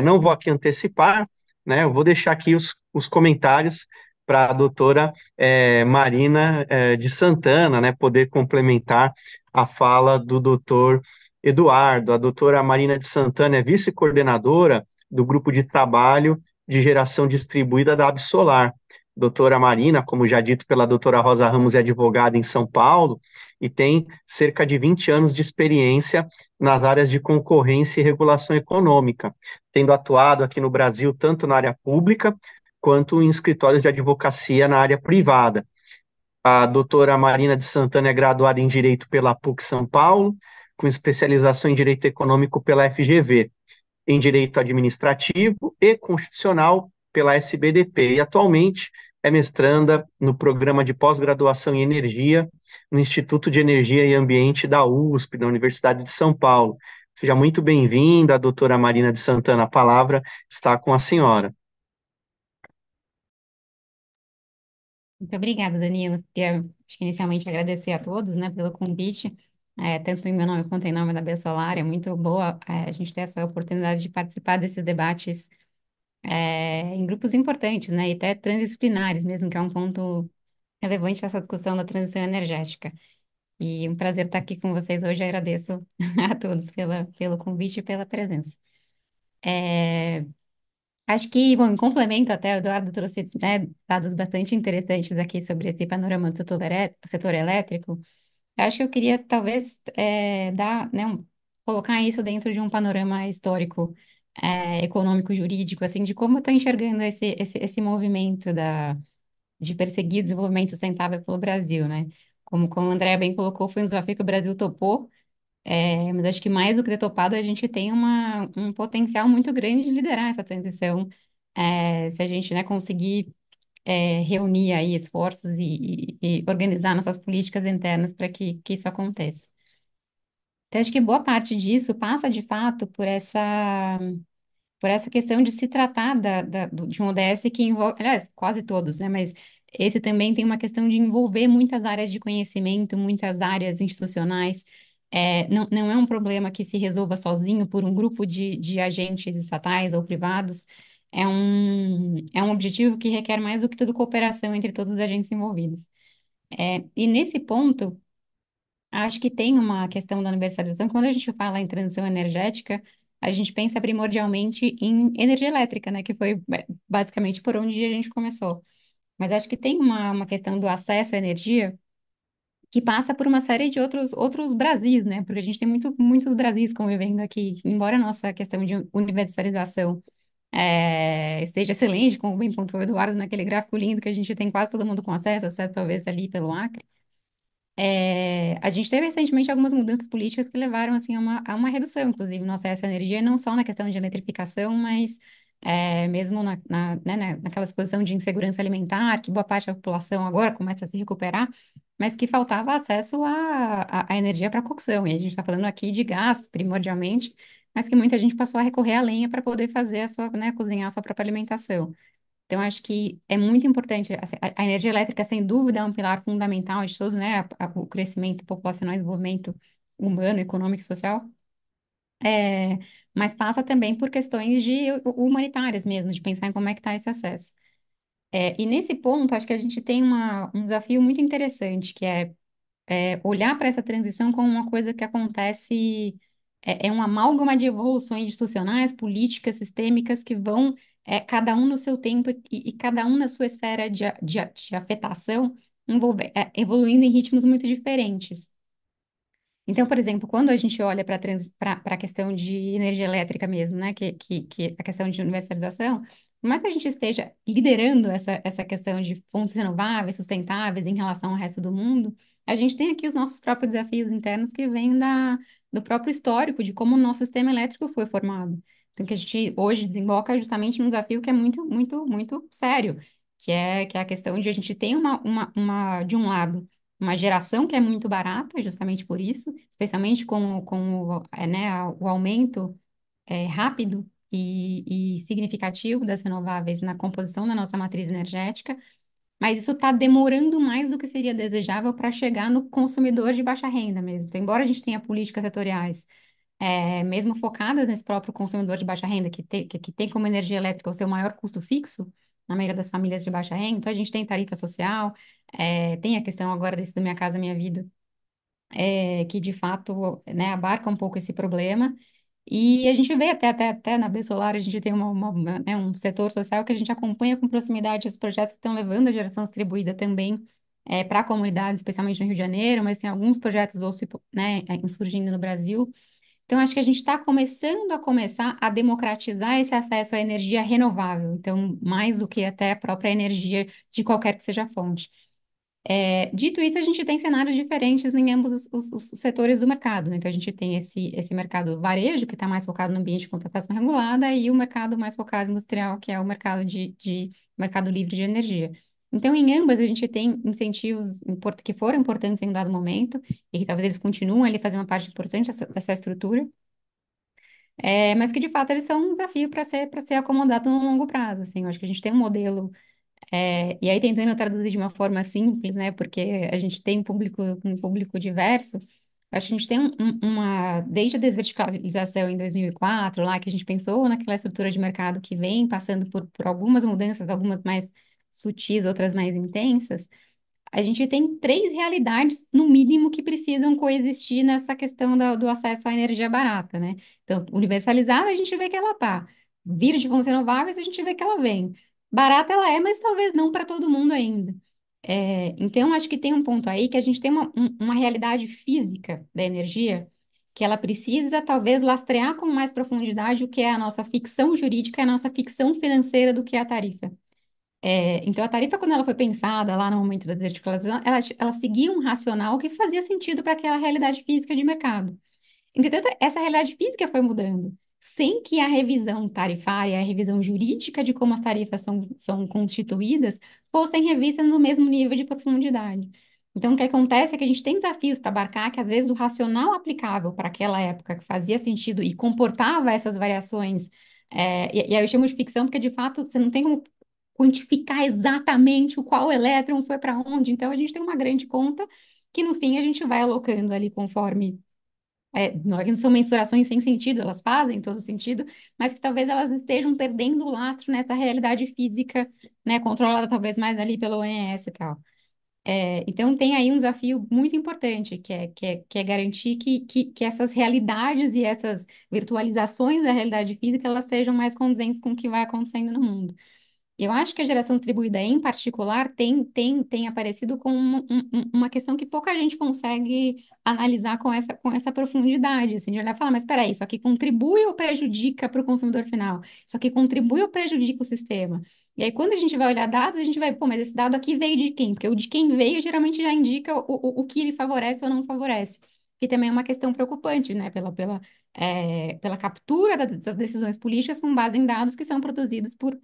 Speaker 4: não vou aqui antecipar, né? Eu vou deixar aqui os comentários para a doutora Marina de Santana, né, poder complementar a fala do doutor Eduardo. A doutora Marina de Santana é vice-coordenadora do grupo de trabalho de geração distribuída da Absolar. Doutora Marina, como já dito pela doutora Rosa Ramos, é advogada em São Paulo e tem cerca de 20 anos de experiência nas áreas de concorrência e regulação econômica, tendo atuado aqui no Brasil tanto na área pública quanto em escritórios de advocacia na área privada. A doutora Marina de Santana é graduada em Direito pela PUC São Paulo, com especialização em Direito Econômico pela FGV, em Direito Administrativo e Constitucional pela SBDP, e atualmente é mestranda no programa de pós-graduação em Energia, no Instituto de Energia e Ambiente da USP, da Universidade de São Paulo. Seja muito bem-vinda, doutora Marina de Santana, a palavra está com a senhora.
Speaker 6: Muito obrigada, Danilo. Queria, acho que inicialmente agradecer a todos, né, pelo convite, tanto em meu nome quanto em nome da Bersolar. É muito boa, a gente ter essa oportunidade de participar desses debates, em grupos importantes, né, e até transdisciplinares mesmo, que é um ponto relevante dessa discussão da transição energética. E um prazer estar aqui com vocês hoje. Agradeço a todos pelo convite e pela presença. Acho que, bom, em complemento até, o Eduardo trouxe, né, dados bastante interessantes aqui sobre esse panorama do setor elétrico. Eu acho que eu queria, talvez, colocar isso dentro de um panorama histórico, econômico, jurídico, assim, de como eu estou enxergando esse movimento de perseguir o desenvolvimento sustentável pelo Brasil, né? Como a Andrea bem colocou, foi um desafio que o Brasil topou, mas acho que mais do que ter topado, a gente tem um potencial muito grande de liderar essa transição se a gente, né, conseguir reunir aí esforços e organizar nossas políticas internas para que isso aconteça. Então, acho que boa parte disso passa, de fato, por essa questão de se tratar de um ODS que envolve, aliás, quase todos, né? Mas esse também tem uma questão de envolver muitas áreas de conhecimento, muitas áreas institucionais. Não é um problema que se resolva sozinho por um grupo de agentes estatais ou privados. É um objetivo que requer mais do que tudo cooperação entre todos os agentes envolvidos. E nesse ponto, acho que tem uma questão da universalização. Quando a gente fala em transição energética, a gente pensa primordialmente em energia elétrica, né? Que foi basicamente por onde a gente começou. Mas acho que tem uma questão do acesso à energia que passa por uma série de outros Brasis, né? Porque a gente tem muitos Brasis convivendo aqui. Embora a nossa questão de universalização esteja excelente, como bem pontuou o Eduardo naquele gráfico lindo que a gente tem quase todo mundo com acesso talvez ali pelo Acre. A gente teve recentemente algumas mudanças políticas que levaram assim a uma redução, inclusive, no acesso à energia, não só na questão de eletrificação, mas mesmo naquela situação de insegurança alimentar, que boa parte da população agora começa a se recuperar, mas que faltava acesso à energia para cocção. E a gente está falando aqui de gás, primordialmente, mas que muita gente passou a recorrer à lenha para poder fazer a sua, né, cozinhar a sua própria alimentação. Então, acho que é muito importante. Assim, a energia elétrica, sem dúvida, é um pilar fundamental de todo, né, o crescimento populacional, desenvolvimento humano, econômico e social. É, mas passa também por questões humanitárias mesmo, de pensar em como é que está esse acesso. E nesse ponto, acho que a gente tem um desafio muito interessante, que é olhar para essa transição como uma coisa que acontece, uma amálgama de evoluções institucionais, políticas, sistêmicas, que vão, cada um no seu tempo e cada um na sua esfera de afetação, evoluindo em ritmos muito diferentes. Então, por exemplo, quando a gente olha para a questão de energia elétrica mesmo, né, que a questão de universalização, por mais que a gente esteja liderando essa questão de fontes renováveis, sustentáveis em relação ao resto do mundo, a gente tem aqui os nossos próprios desafios internos que vêm do próprio histórico de como o nosso sistema elétrico foi formado. Então, que a gente hoje desemboca justamente num desafio que é muito, muito, muito sério, que é a questão de a gente ter de um lado, uma geração que é muito barata, justamente por isso, especialmente né, o aumento rápido e significativo das renováveis na composição da nossa matriz energética, mas isso está demorando mais do que seria desejável para chegar no consumidor de baixa renda mesmo. Então, embora a gente tenha políticas setoriais mesmo focadas nesse próprio consumidor de baixa renda, que tem como energia elétrica o seu maior custo fixo, na maioria das famílias de baixa renda, então a gente tem tarifa social, tem a questão agora desse do Minha Casa Minha Vida, que de fato, né, abarca um pouco esse problema, e a gente vê até na B Solar, a gente tem né, um setor social que a gente acompanha com proximidade esses projetos que estão levando a geração distribuída também para a comunidade, especialmente no Rio de Janeiro, mas tem alguns projetos outros, né, surgindo no Brasil, então, acho que a gente está começar a democratizar esse acesso à energia renovável. Então, mais do que até a própria energia de qualquer que seja a fonte. Dito isso, a gente tem cenários diferentes em ambos os setores do mercado, né? Então, a gente tem esse mercado varejo, que está mais focado no ambiente de contratação regulada, e o mercado mais focado industrial, que é o mercado mercado livre de energia. Então, em ambas, a gente tem incentivos que foram importantes em um dado momento, e que talvez eles continuem ali fazendo uma parte importante dessa estrutura, mas que, de fato, eles são um desafio para ser acomodado no longo prazo, assim. Eu acho que a gente tem um modelo e aí, tentando traduzir de uma forma simples, né, porque a gente tem um público diverso, acho que a gente tem desde a desverticalização em 2004, lá que a gente pensou naquela estrutura de mercado que vem passando por algumas mudanças, algumas mais sutis, outras mais intensas, a gente tem três realidades, no mínimo, que precisam coexistir nessa questão do acesso à energia barata, né? Então, universalizada, a gente vê que ela tá. Vir de fontes renováveis, a gente vê que ela vem. Barata ela é, mas talvez não para todo mundo ainda. Então, acho que tem um ponto aí que a gente tem uma realidade física da energia que ela precisa, talvez, lastrear com mais profundidade o que é a nossa ficção jurídica e a nossa ficção financeira do que é a tarifa. Então, a tarifa, quando ela foi pensada lá no momento da desarticulação, ela seguia um racional que fazia sentido para aquela realidade física de mercado. Entretanto, essa realidade física foi mudando. sem que a revisão tarifária, a revisão jurídica de como as tarifas são constituídas, fossem revistas no mesmo nível de profundidade. Então, o que acontece é que a gente tem desafios para abarcar que, às vezes, o racional aplicável para aquela época que fazia sentido e comportava essas variações, e aí eu chamo de ficção porque, de fato, você não tem como quantificar exatamente o qual elétron foi para onde. Então, a gente tem uma grande conta que, no fim, a gente vai alocando ali conforme não é que não são mensurações sem sentido, elas fazem todo sentido, mas que talvez elas estejam perdendo o lastro nessa realidade física, né, controlada talvez mais ali pelo ONS e tal. Então tem aí um desafio muito importante, que é garantir que essas realidades e essas virtualizações da realidade física, elas sejam mais condizentes com o que vai acontecendo no mundo. Eu acho que a geração distribuída, em particular, tem aparecido como uma questão que pouca gente consegue analisar com essa profundidade, assim, de olhar e falar, mas espera aí, isso aqui contribui ou prejudica para o consumidor final? Isso aqui contribui ou prejudica o sistema? E aí, quando a gente vai olhar dados, a gente vai, pô, mas esse dado aqui veio de quem? Porque o de quem veio geralmente já indica o que ele favorece ou não favorece, que também é uma questão preocupante, né, pela captura das decisões políticas com base em dados que são produzidos por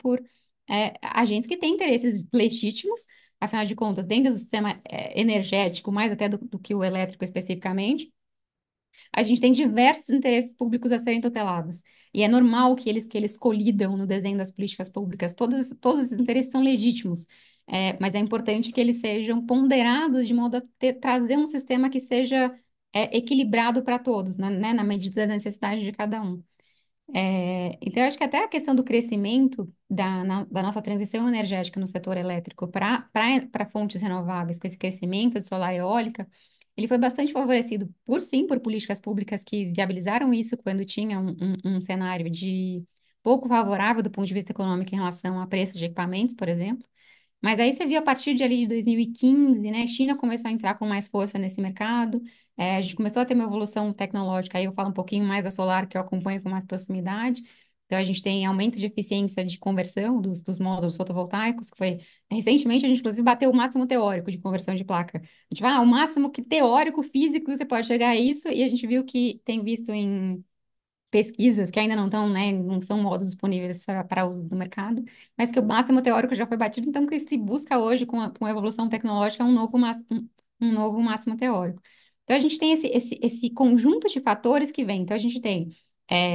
Speaker 6: agentes que têm interesses legítimos, afinal de contas, dentro do sistema energético, mais até do que o elétrico especificamente, a gente tem diversos interesses públicos a serem tutelados. E é normal que eles colidam no desenho das políticas públicas. Todos esses interesses são legítimos. Mas é importante que eles sejam ponderados de modo a trazer um sistema que seja equilibrado para todos, né, na medida da necessidade de cada um. Então, eu acho que até a questão do crescimento da nossa transição energética no setor elétrico para fontes renováveis, com esse crescimento de solar e eólica, ele foi bastante favorecido, por políticas públicas que viabilizaram isso quando tinha um cenário de pouco favorável do ponto de vista econômico em relação a preços de equipamentos, por exemplo. Mas aí você viu a partir de ali de 2015, né? A China começou a entrar com mais força nesse mercado. A gente começou a ter uma evolução tecnológica. Aí eu falo um pouquinho mais da solar, que eu acompanho com mais proximidade. Então a gente tem aumento de eficiência de conversão dos módulos fotovoltaicos, que foi recentemente a gente inclusive bateu o máximo teórico de conversão de placa. A gente vai, o máximo que teórico, físico, você pode chegar a isso, e a gente viu que tem visto em pesquisas que ainda não estão, né, não são módulos disponíveis para uso do mercado, mas que o máximo teórico já foi batido, então o que se busca hoje com a evolução tecnológica é um novo máximo teórico. Então a gente tem esse conjunto de fatores que vem. Então a gente tem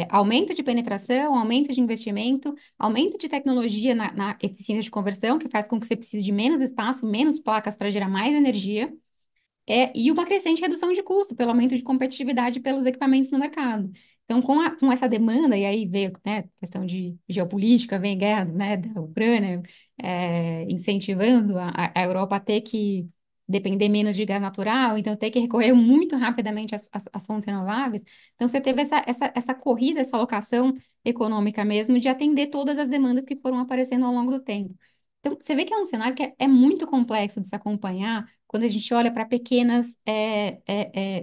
Speaker 6: aumento de penetração, aumento de investimento, aumento de tecnologia na eficiência de conversão, que faz com que você precise de menos espaço, menos placas para gerar mais energia. E uma crescente redução de custo pelo aumento de competitividade pelos equipamentos no mercado. Então, com essa demanda, e aí veio, né, questão de geopolítica, vem guerra, né, da Ucrânia, incentivando a Europa a ter que depender menos de gás natural, então ter que recorrer muito rapidamente às fontes renováveis. Então, você teve essa corrida, essa alocação econômica mesmo de atender todas as demandas que foram aparecendo ao longo do tempo. Então, você vê que é um cenário que é muito complexo de se acompanhar quando a gente olha para pequenas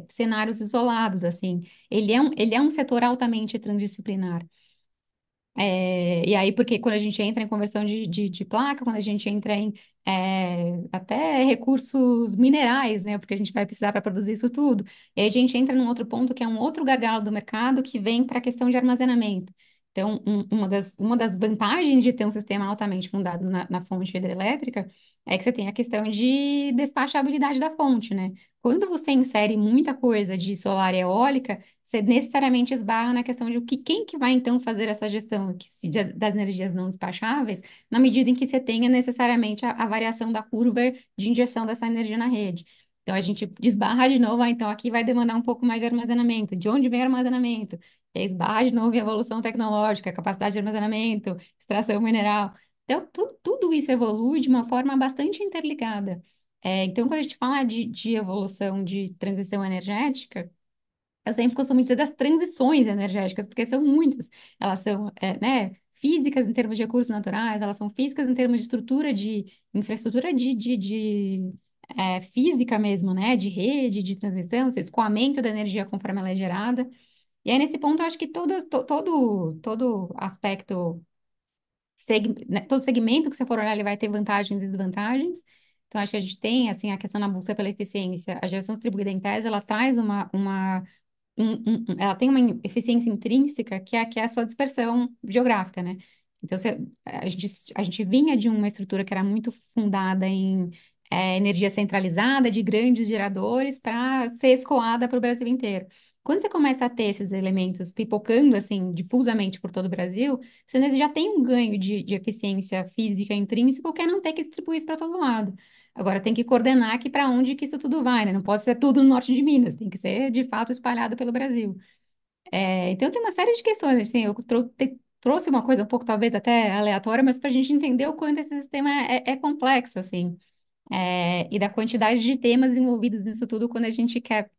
Speaker 6: cenários isolados, assim. Ele é um setor altamente transdisciplinar. E aí, porque quando a gente entra em conversão de placa, quando a gente entra em até recursos minerais, né? Porque a gente vai precisar para produzir isso tudo. E aí a gente entra num outro ponto que é um outro gargalo do mercado que vem para a questão de armazenamento. Então, uma das vantagens de ter um sistema altamente fundado na fonte hidrelétrica é que você tem a questão de despachabilidade da fonte, né? Quando você insere muita coisa de solar e eólica, você necessariamente esbarra na questão de quem que vai então fazer essa gestão das energias não despacháveis, na medida em que você tenha necessariamente a variação da curva de injeção dessa energia na rede. Então a gente desbarra de novo, então aqui vai demandar um pouco mais de armazenamento. De onde vem o armazenamento? E aí esbarra de novo em evolução tecnológica, capacidade de armazenamento, extração mineral. Então, tudo isso evolui de uma forma bastante interligada. Então, quando a gente fala de evolução de transição energética, eu sempre costumo dizer das transições energéticas, porque são muitas. Elas são, né, físicas em termos de recursos naturais, elas são físicas em termos de estrutura de infraestrutura de física mesmo, né, de rede, de transmissão, esse escoamento da energia conforme ela é gerada. E aí, nesse ponto, eu acho que todo aspecto né, todo segmento que você for olhar, ele vai ter vantagens e desvantagens. Então, acho que a gente tem, assim, a questão na busca pela eficiência. A geração distribuída em tese, ela traz ela tem uma eficiência intrínseca que é a sua dispersão geográfica, né? Então, a gente vinha de uma estrutura que era muito fundada em energia centralizada, de grandes geradores, para ser escoada para o Brasil inteiro. Quando você começa a ter esses elementos pipocando, assim, difusamente por todo o Brasil, você já tem um ganho de eficiência física intrínseca, que é não ter que distribuir isso para todo lado. Agora tem que coordenar aqui para onde que isso tudo vai, né? Não pode ser tudo no norte de Minas, tem que ser de fato espalhado pelo Brasil. Então tem uma série de questões, assim, eu trouxe uma coisa um pouco talvez até aleatória, mas para a gente entender o quanto esse sistema é complexo, assim, e da quantidade de temas envolvidos nisso tudo quando a gente quer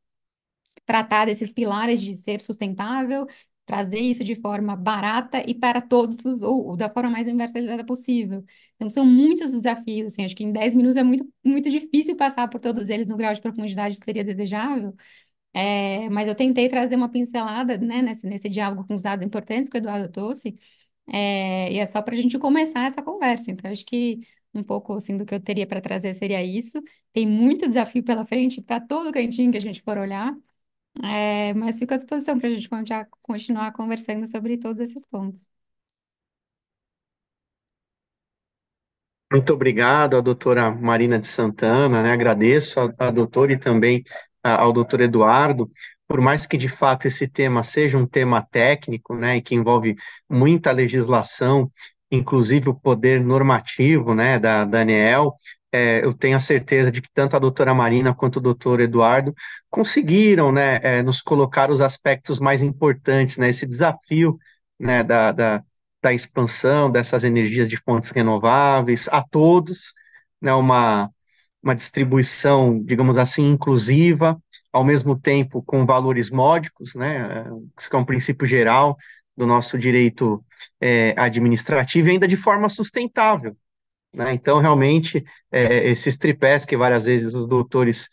Speaker 6: tratar desses pilares de ser sustentável, trazer isso de forma barata e para todos, ou da forma mais universalizada possível. Então, são muitos desafios, assim, acho que em 10 minutos é muito, muito difícil passar por todos eles no grau de profundidade que seria desejável, mas eu tentei trazer uma pincelada, né, nesse diálogo com os dados importantes que o Eduardo trouxe, e é só para a gente começar essa conversa. Então, acho que um pouco assim do que eu teria para trazer seria isso. Tem muito desafio pela frente para todo cantinho que a gente for olhar. Mas fico à disposição para a gente continuar conversando sobre todos esses pontos.
Speaker 4: Muito obrigado à doutora Marina de Santana, né? Agradeço à doutora e também ao doutor Eduardo, por mais que de fato esse tema seja um tema técnico, né, e que envolve muita legislação, inclusive o poder normativo, né, da ANEEL, eu tenho a certeza de que tanto a doutora Marina quanto o doutor Eduardo conseguiram, né, nos colocar os aspectos mais importantes, né, esse desafio, né, da expansão dessas energias de fontes renováveis a todos, né, uma distribuição, digamos assim, inclusiva, ao mesmo tempo com valores módicos, né, que é um princípio geral do nosso direito administrativo, e ainda de forma sustentável, né? Então, realmente, esses tripés que várias vezes os doutores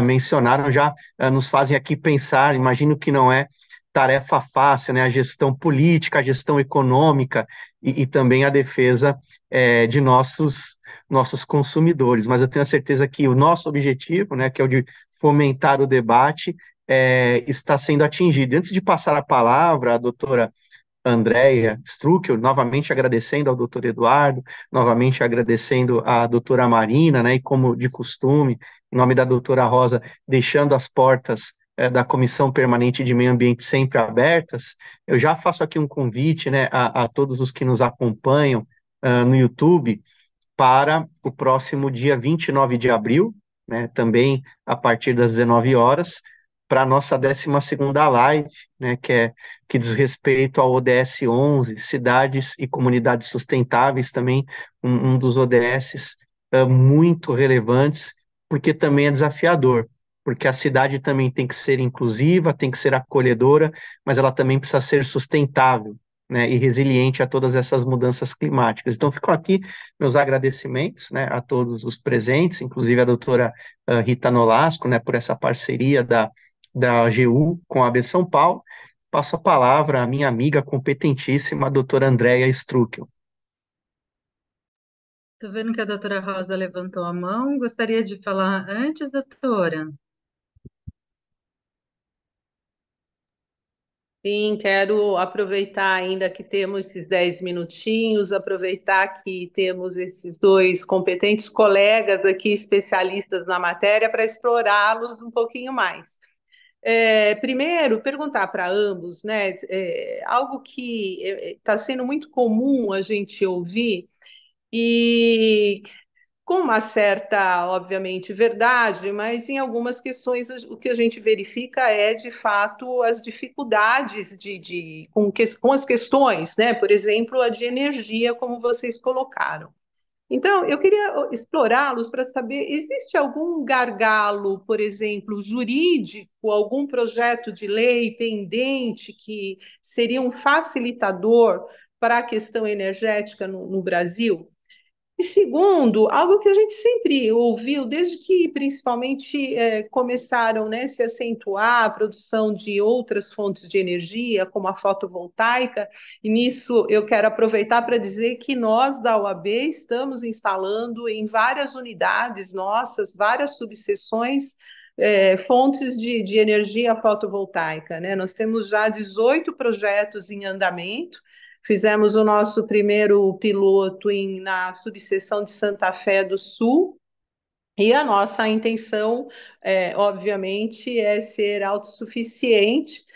Speaker 4: mencionaram já nos fazem aqui pensar, imagino que não é tarefa fácil, né? A gestão política, a gestão econômica e também a defesa de nossos consumidores. Mas eu tenho a certeza que o nosso objetivo, né, que é o de fomentar o debate, está sendo atingido. Antes de passar a palavra à doutora Andréia Struckel, novamente agradecendo ao doutor Eduardo, novamente agradecendo à doutora Marina, né, e como de costume, em nome da doutora Rosa, deixando as portas da Comissão Permanente de Meio Ambiente sempre abertas, eu já faço aqui um convite, né, a todos os que nos acompanham no YouTube para o próximo dia 29 de abril, né, também a partir das 19 horas, para a nossa 12ª live, né, que diz respeito ao ODS 11, Cidades e Comunidades Sustentáveis, também um dos ODSs muito relevantes, porque também é desafiador, porque a cidade também tem que ser inclusiva, tem que ser acolhedora, mas ela também precisa ser sustentável, né, e resiliente a todas essas mudanças climáticas. Então, ficam aqui meus agradecimentos, né, a todos os presentes, inclusive a doutora Rita Nolasco, né, por essa parceria da AGU com a AB São Paulo. Passo a palavra à minha amiga competentíssima, a doutora Andréia Struckel.
Speaker 3: Estou vendo que a doutora Rosa levantou a mão. Gostaria de falar antes, doutora?
Speaker 2: Sim, quero aproveitar ainda que temos esses 10 minutinhos, aproveitar que temos esses dois competentes colegas aqui, especialistas na matéria, para explorá-los um pouquinho mais. Primeiro, perguntar para ambos, né, algo que está sendo muito comum a gente ouvir e com uma certa, obviamente, verdade, mas em algumas questões o que a gente verifica é, de fato, as dificuldades com as questões, né? Por exemplo, a de energia, como vocês colocaram. Então, eu queria explorá-los para saber, existe algum gargalo, por exemplo, jurídico, algum projeto de lei pendente que seria um facilitador para a questão energética no Brasil? E segundo, algo que a gente sempre ouviu, desde que principalmente começaram, né, se acentuar a produção de outras fontes de energia, como a fotovoltaica, e nisso eu quero aproveitar para dizer que nós da UAB estamos instalando em várias unidades nossas, várias subseções, fontes de energia fotovoltaica, né? Nós temos já 18 projetos em andamento. Fizemos o nosso primeiro piloto na subseção de Santa Fé do Sul, e a nossa intenção, obviamente, é ser autossuficiente,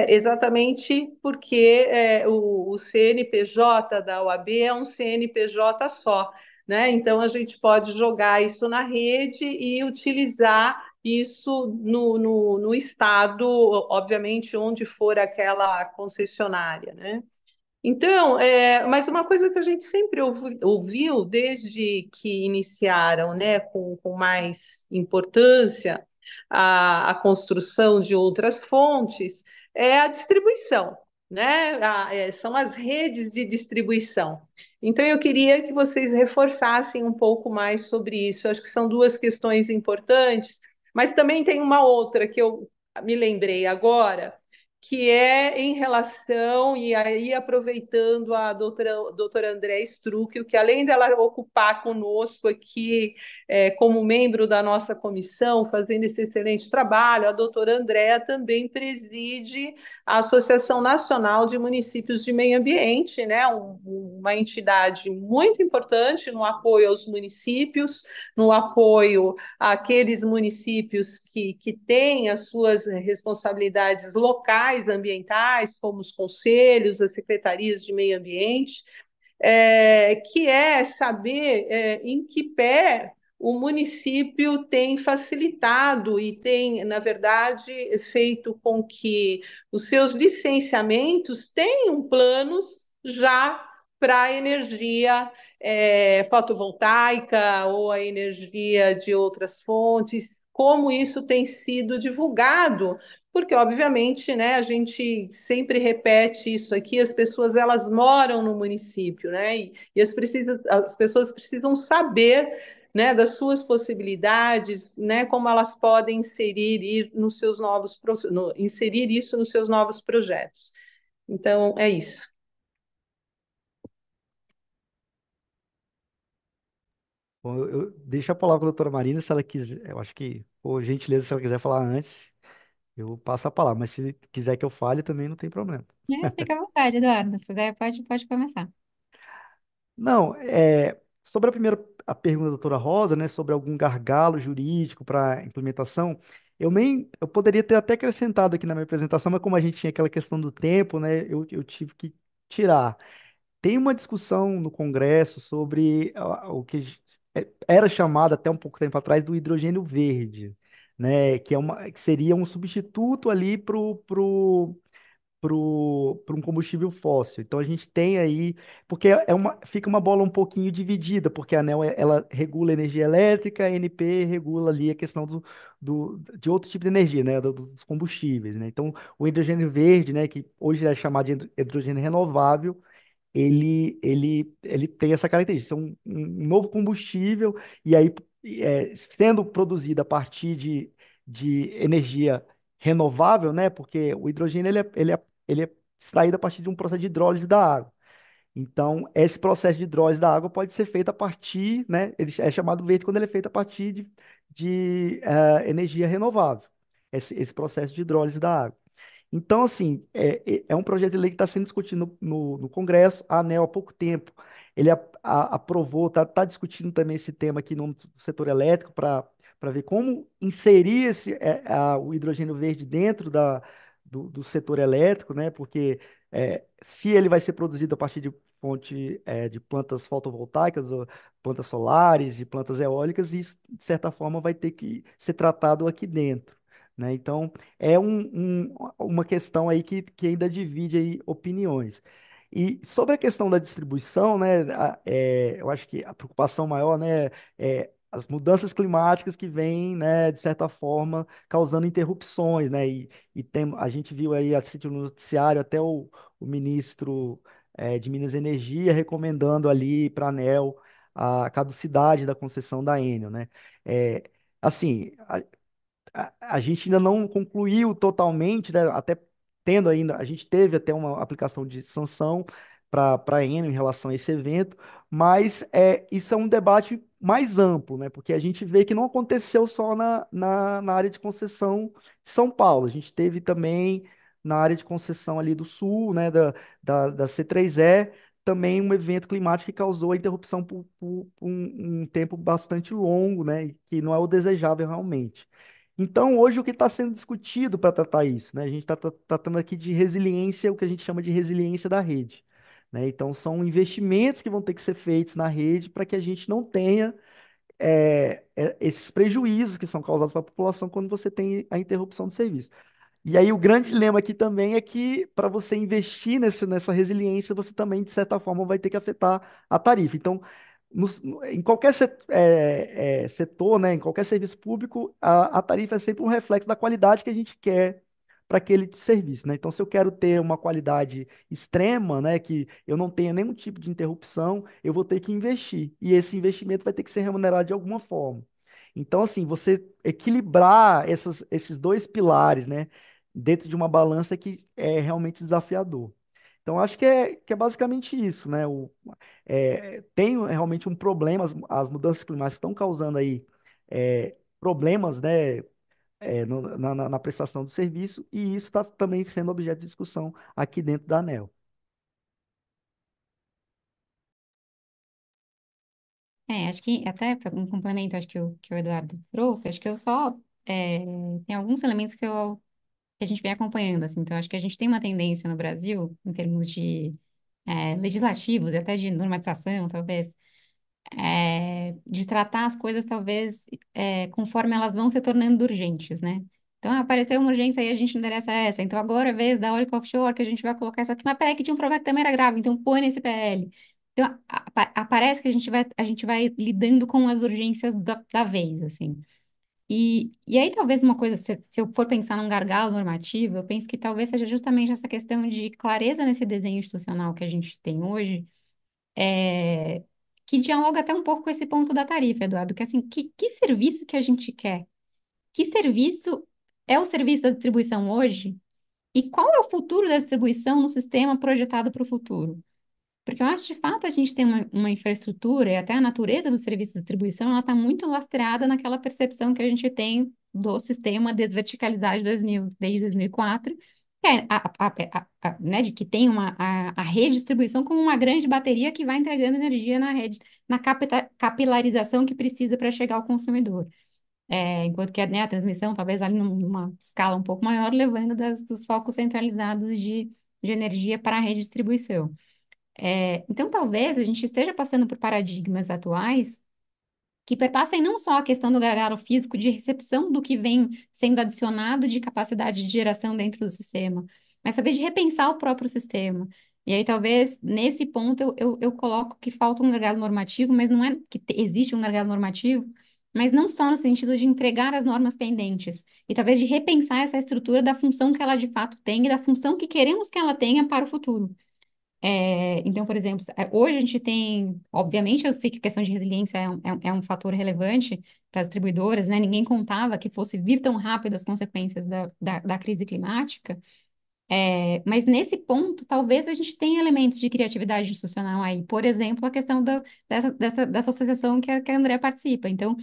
Speaker 2: exatamente porque o CNPJ da OAB é um CNPJ só, né? Então a gente pode jogar isso na rede e utilizar isso no estado, obviamente, onde for aquela concessionária, né? Então, mas uma coisa que a gente sempre ouviu desde que iniciaram, né, com mais importância a construção de outras fontes, é a distribuição, né? São as redes de distribuição. Então, eu queria que vocês reforçassem um pouco mais sobre isso. Eu acho que são duas questões importantes, mas também tem uma outra que eu me lembrei agora, que é em relação, e aí aproveitando a doutora Andréa Struckel, que além dela ocupar conosco aqui como membro da nossa comissão, fazendo esse excelente trabalho, a doutora Andréa também preside a Associação Nacional de Municípios de Meio Ambiente, né? Uma entidade muito importante no apoio aos municípios, no apoio àqueles municípios que têm as suas responsabilidades locais, ambientais, como os conselhos, as secretarias de meio ambiente, que é saber em que pé o município tem facilitado e tem, na verdade, feito com que os seus licenciamentos tenham planos já para a energia fotovoltaica ou a energia de outras fontes, como isso tem sido divulgado, porque obviamente, né, a gente sempre repete isso aqui, as pessoas elas moram no município, né, e as pessoas precisam saber, né, das suas possibilidades, né, como elas podem inserir isso nos seus novos projetos. Então, é isso.
Speaker 5: Bom, eu deixo a palavra com a doutora Marina, se ela quiser, eu acho que, por gentileza, se ela quiser falar antes, eu passo a palavra, mas se quiser que eu fale também não tem problema.
Speaker 6: Fica à vontade, Eduardo. Se quiser, pode começar.
Speaker 5: Não, sobre a pergunta da doutora Rosa, né, sobre algum gargalo jurídico para implementação, eu poderia ter até acrescentado aqui na minha apresentação, mas como a gente tinha aquela questão do tempo, né, eu tive que tirar. Tem uma discussão no Congresso sobre o que era chamado até um pouco tempo atrás do hidrogênio verde, né, que seria um substituto ali para um combustível fóssil. Então a gente tem aí, porque fica uma bola um pouquinho dividida, porque a ANEEL ela regula energia elétrica, a ANP regula ali a questão de outro tipo de energia, né, dos combustíveis, né? Então o hidrogênio verde, né, que hoje é chamado de hidrogênio renovável, ele tem essa característica, é um novo combustível, e aí, sendo produzido a partir de energia renovável, né? Porque o hidrogênio ele é extraído a partir de um processo de hidrólise da água. Então, esse processo de hidrólise da água pode ser feito a partir, né? Ele é chamado verde quando ele é feito a partir de energia renovável, esse processo de hidrólise da água. Então, assim, é um projeto de lei que está sendo discutido no Congresso. A ANEEL, há pouco tempo, ele aprovou, está discutindo também esse tema aqui no setor elétrico para ver como inserir o hidrogênio verde dentro do setor elétrico, né? Porque se ele vai ser produzido a partir de fonte de plantas fotovoltaicas, ou plantas solares, de plantas eólicas, isso, de certa forma, vai ter que ser tratado aqui dentro, né? Então, é uma questão aí que ainda divide aí opiniões. E sobre a questão da distribuição, né, eu acho que a preocupação maior, né, é as mudanças climáticas que vêm, né, de certa forma, causando interrupções, né, a gente viu aí, assistiu no noticiário, até o ministro de Minas e Energia recomendando ali para a ANEEL a caducidade da concessão da Enel, né. Assim, a gente ainda não concluiu totalmente, né? Até tendo ainda, a gente teve até uma aplicação de sanção para a Enel em relação a esse evento, mas isso é um debate mais amplo, né? Porque a gente vê que não aconteceu só na área de concessão de São Paulo, a gente teve também na área de concessão ali do sul, né, da C3E, também um evento climático que causou a interrupção por um tempo bastante longo, né, e que não é o desejável realmente. Então, hoje, o que está sendo discutido para tratar isso, né? A gente está tratando aqui de resiliência, o que a gente chama de resiliência da rede, né? Então, são investimentos que vão ter que ser feitos na rede para que a gente não tenha esses prejuízos que são causados para a população quando você tem a interrupção do serviço. E aí o grande dilema aqui também é que para você investir nessa resiliência, você também, de certa forma, vai ter que afetar a tarifa. Então, em qualquer setor, né, em qualquer serviço público, a tarifa é sempre um reflexo da qualidade que a gente quer para aquele serviço, né? Então, se eu quero ter uma qualidade extrema, né, que eu não tenha nenhum tipo de interrupção, eu vou ter que investir. E esse investimento vai ter que ser remunerado de alguma forma. Então, assim, você equilibrar esses dois pilares, né, dentro de uma balança que é realmente desafiador. Então, acho que é basicamente isso, né? Tem realmente um problema, as mudanças climáticas estão causando aí problemas, né, na prestação do serviço, e isso está também sendo objeto de discussão aqui dentro da ANEEL.
Speaker 6: Acho que até um complemento, acho que o Eduardo trouxe, acho que eu só tem alguns elementos que a gente vem acompanhando, assim, então acho que a gente tem uma tendência no Brasil, em termos de legislativos e até de normatização, talvez, de tratar as coisas, talvez, conforme elas vão se tornando urgentes, né? Então, apareceu uma urgência aí, a gente endereça essa. Então, agora é a vez da eólica offshore, que a gente vai colocar isso aqui. Mas peraí, que tinha um problema que também era grave, então põe nesse PL. Então, aparece que a gente vai lidando com as urgências da vez, assim. E aí, talvez uma coisa, se eu for pensar num gargalo normativo, eu penso que talvez seja justamente essa questão de clareza nesse desenho institucional que a gente tem hoje, é, que dialoga até um pouco com esse ponto da tarifa, Eduardo, que assim, que serviço que a gente quer? Que serviço é o serviço da distribuição hoje? E qual é o futuro da distribuição no sistema projetado para o futuro? Porque eu acho, de fato, a gente tem uma infraestrutura e até a natureza do serviço de distribuição, ela está muito lastreada naquela percepção que a gente tem do sistema desverticalizado desde 2004, que é né, de que tem a redistribuição como uma grande bateria que vai entregando energia na rede, na capilarização que precisa para chegar ao consumidor. Enquanto que né, a transmissão, talvez ali numa escala um pouco maior, levando dos focos centralizados de energia para a redistribuição. Então, talvez a gente esteja passando por paradigmas atuais que perpassem não só a questão do gargalo físico de recepção do que vem sendo adicionado de capacidade de geração dentro do sistema, mas talvez de repensar o próprio sistema. E aí, talvez, nesse ponto, eu coloco que falta um gargalo normativo, mas não é que existe um gargalo normativo, mas não só no sentido de entregar as normas pendentes, e talvez de repensar essa estrutura da função que ela de fato tem e da função que queremos que ela tenha para o futuro. Então, por exemplo, hoje a gente tem, obviamente, eu sei que a questão de resiliência é um fator relevante para as distribuidoras, né? Ninguém contava que fosse vir tão rápido as consequências da crise climática, mas nesse ponto, talvez a gente tenha elementos de criatividade institucional aí, por exemplo, a questão dessa associação que a Andrea participa. Então,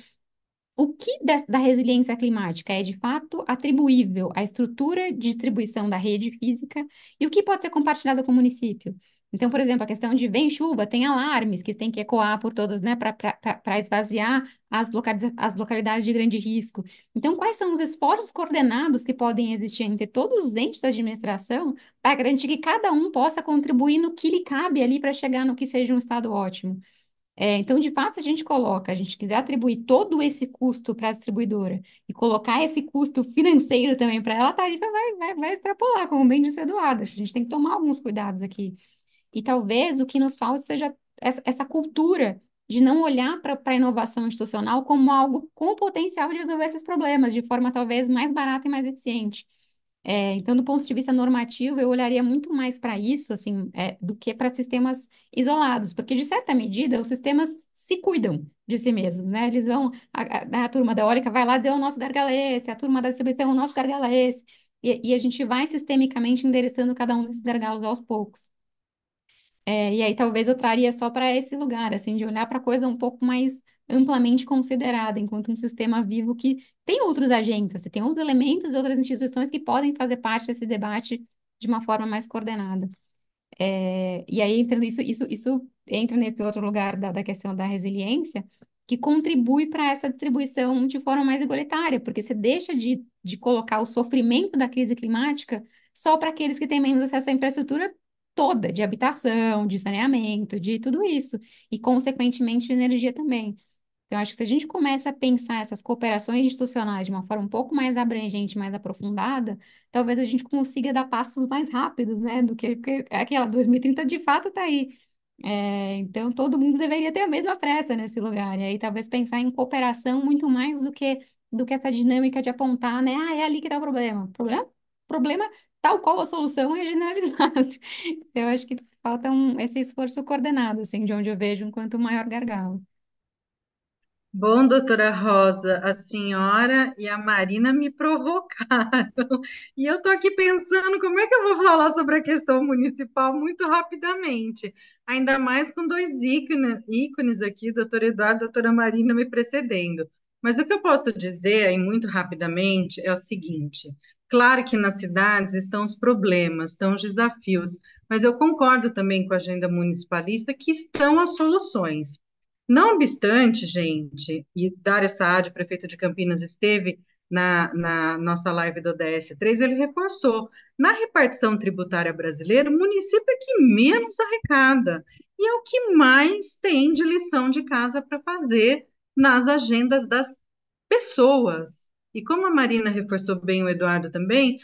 Speaker 6: o que da resiliência climática é de fato atribuível à estrutura de distribuição da rede física e o que pode ser compartilhado com o município? Então, por exemplo, a questão de vem chuva, tem alarmes que tem que ecoar por todas, né, para esvaziar as localidades de grande risco. Então, quais são os esforços coordenados que podem existir entre todos os entes da administração para garantir que cada um possa contribuir no que lhe cabe ali para chegar no que seja um estado ótimo? Então, de fato, se a gente quiser atribuir todo esse custo para a distribuidora e colocar esse custo financeiro também para ela, a tarifa vai extrapolar, como bem disse o Eduardo. A gente tem que tomar alguns cuidados aqui. E talvez o que nos falta seja essa cultura de não olhar para a inovação institucional como algo com o potencial de resolver esses problemas de forma talvez mais barata e mais eficiente. Então, do ponto de vista normativo, eu olharia muito mais para isso, assim, do que para sistemas isolados, porque, de certa medida, os sistemas se cuidam de si mesmos, né? Eles vão, a turma da eólica vai lá dizer o nosso gargalo é esse, a turma da distribuição, o nosso gargalo é esse, e a gente vai sistemicamente endereçando cada um desses gargalos aos poucos. E aí talvez eu traria só para esse lugar, assim, de olhar para a coisa um pouco mais amplamente considerada, enquanto um sistema vivo que tem outros agentes, assim, tem outros elementos e outras instituições que podem fazer parte desse debate de uma forma mais coordenada. E aí entra isso entra nesse outro lugar da questão da resiliência, que contribui para essa distribuição de forma mais igualitária, porque você deixa de colocar o sofrimento da crise climática só para aqueles que têm menos acesso à infraestrutura toda, de habitação, de saneamento, de tudo isso, e consequentemente de energia também. Então, acho que se a gente começa a pensar essas cooperações institucionais de uma forma um pouco mais abrangente, mais aprofundada, talvez a gente consiga dar passos mais rápidos, né? Do que porque aquela 2030 de fato está aí. Então, todo mundo deveria ter a mesma pressa nesse lugar. E aí, talvez pensar em cooperação muito mais do que essa dinâmica de apontar, né? Ah, é ali que está o problema. Problema tal qual a solução é generalizado. Eu acho que falta esse esforço coordenado, assim, de onde eu vejo enquanto maior gargalo.
Speaker 3: Bom, doutora Rosa, a senhora e a Marina me provocaram. E eu estou aqui pensando como é que eu vou falar sobre a questão municipal muito rapidamente. Ainda mais com dois ícones aqui, doutor Eduardo e doutora Marina, me precedendo. Mas o que eu posso dizer aí muito rapidamente é o seguinte: claro que nas cidades estão os problemas, estão os desafios, mas eu concordo também com a agenda municipalista que estão as soluções. Não obstante, gente, e Dário Saad, prefeito de Campinas, esteve na nossa live do ODS 3, ele reforçou, na repartição tributária brasileira, o município é que menos arrecada, e é o que mais tem de lição de casa para fazer nas agendas das pessoas. E como a Marina reforçou bem, o Eduardo também,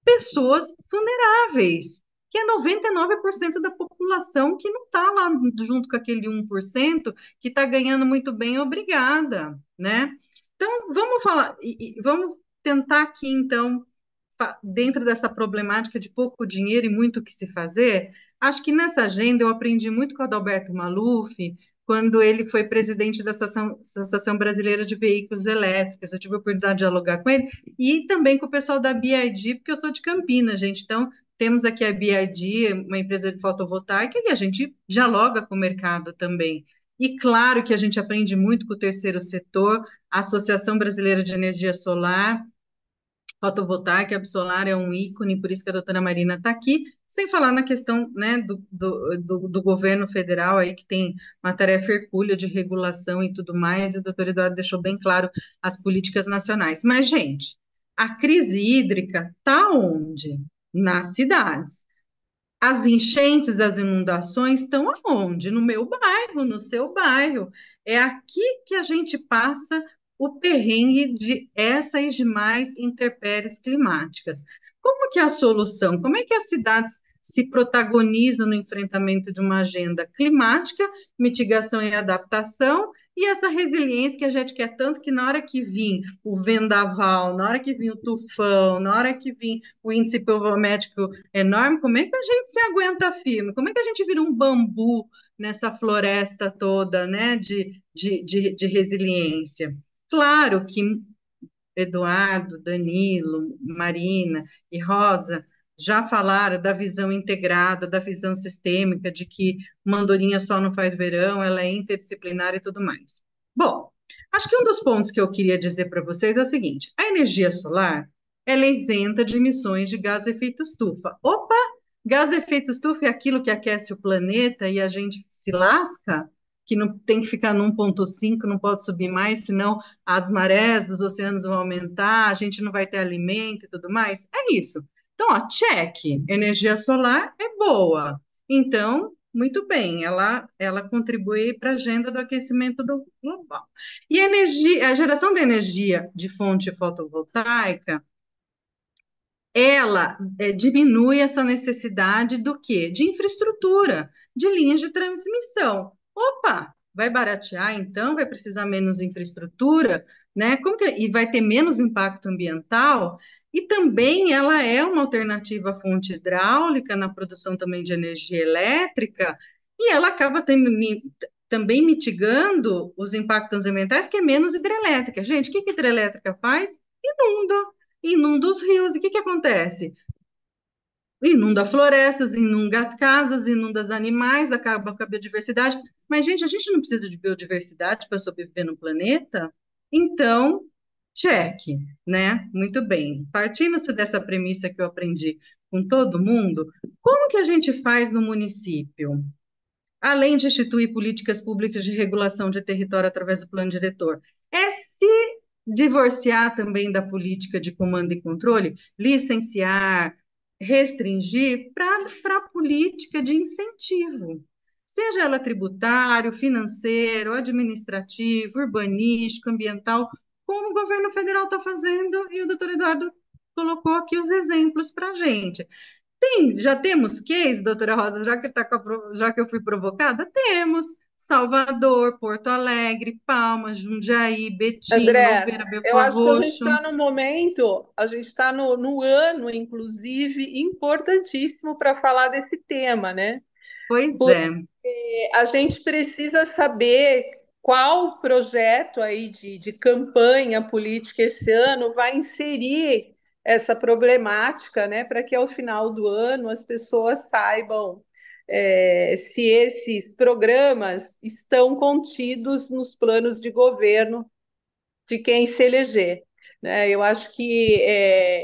Speaker 3: pessoas vulneráveis, que é 99% da população que não está lá junto com aquele 1% que está ganhando muito bem, obrigada, né? Então, vamos falar, vamos tentar aqui, então, dentro dessa problemática de pouco dinheiro e muito o que se fazer, acho que nessa agenda eu aprendi muito com o Adalberto Maluf, quando ele foi presidente da Associação Brasileira de Veículos Elétricos. Eu tive a oportunidade de dialogar com ele, e também com o pessoal da BID, porque eu sou de Campinas, gente. Então, temos aqui a BID, uma empresa de fotovoltaica, e a gente dialoga com o mercado também. E claro que a gente aprende muito com o terceiro setor, a Associação Brasileira de Energia Solar, fotovoltaica, a solar é um ícone, por isso que a doutora Marina está aqui, sem falar na questão, né, do governo federal aí, que tem uma tarefa hercúlea de regulação e tudo mais, e o doutor Eduardo deixou bem claro as políticas nacionais. Mas, gente, a crise hídrica está onde? Nas cidades. As enchentes, as inundações estão aonde? No meu bairro, no seu bairro. É aqui que a gente passa o perrengue de essas demais intempéries climáticas. Como que é a solução? Como é que as cidades se protagonizam no enfrentamento de uma agenda climática, mitigação e adaptação, e essa resiliência que a gente quer tanto, que na hora que vir o vendaval, na hora que vir o tufão, na hora que vir o índice pluviométrico enorme, como é que a gente se aguenta firme? Como é que a gente vira um bambu nessa floresta toda, né, de resiliência? Claro que Eduardo, Danilo, Marina e Rosa já falaram da visão integrada, da visão sistêmica, de que uma andorinha só não faz verão, ela é interdisciplinar e tudo mais. Bom, acho que um dos pontos que eu queria dizer para vocês é o seguinte: a energia solar, ela é isenta de emissões de gás efeito estufa. Opa, gás efeito estufa é aquilo que aquece o planeta e a gente se lasca, que não tem que ficar no 1,5, não pode subir mais, senão as marés dos oceanos vão aumentar, a gente não vai ter alimento e tudo mais. É isso. Então, ó, check, energia solar é boa. Então, muito bem, ela contribui para a agenda do aquecimento do global. E a geração de energia de fonte fotovoltaica, ela diminui essa necessidade do quê? De infraestrutura, de linhas de transmissão. Opa, vai baratear então, vai precisar menos infraestrutura, né? E vai ter menos impacto ambiental, e também ela é uma alternativa à fonte hidráulica na produção também de energia elétrica, e ela acaba também mitigando os impactos ambientais, que é menos hidrelétrica. Gente, o que a hidrelétrica faz? Inunda os rios. E o que acontece? inunda florestas, inunda casas, inunda os animais, acaba com a biodiversidade. Mas, gente, a gente não precisa de biodiversidade para sobreviver no planeta? Então, cheque, né? Muito bem. Partindo-se dessa premissa que eu aprendi com todo mundo, como que a gente faz no município? Além de instituir políticas públicas de regulação de território através do plano diretor, é se divorciar também da política de comando e controle, licenciar, restringir para a política de incentivo, seja ela tributário, financeiro, administrativo, urbanístico, ambiental, como o governo federal está fazendo, e o doutor Eduardo colocou aqui os exemplos para a gente. Já temos case, doutora Rosa, já que eu fui provocada? Temos. Salvador, Porto Alegre, Palmas, Jundiaí, Betim,
Speaker 2: André,
Speaker 3: Louveira,
Speaker 2: eu
Speaker 3: Belford
Speaker 2: acho que a gente
Speaker 3: Roxo.
Speaker 2: está no momento, a gente está no ano, inclusive, importantíssimo para falar desse tema, né?
Speaker 3: Pois é,
Speaker 2: A gente precisa saber qual projeto aí de campanha política esse ano vai inserir essa problemática, né, para que ao final do ano as pessoas saibam se esses programas estão contidos nos planos de governo de quem se eleger. Né? Eu acho que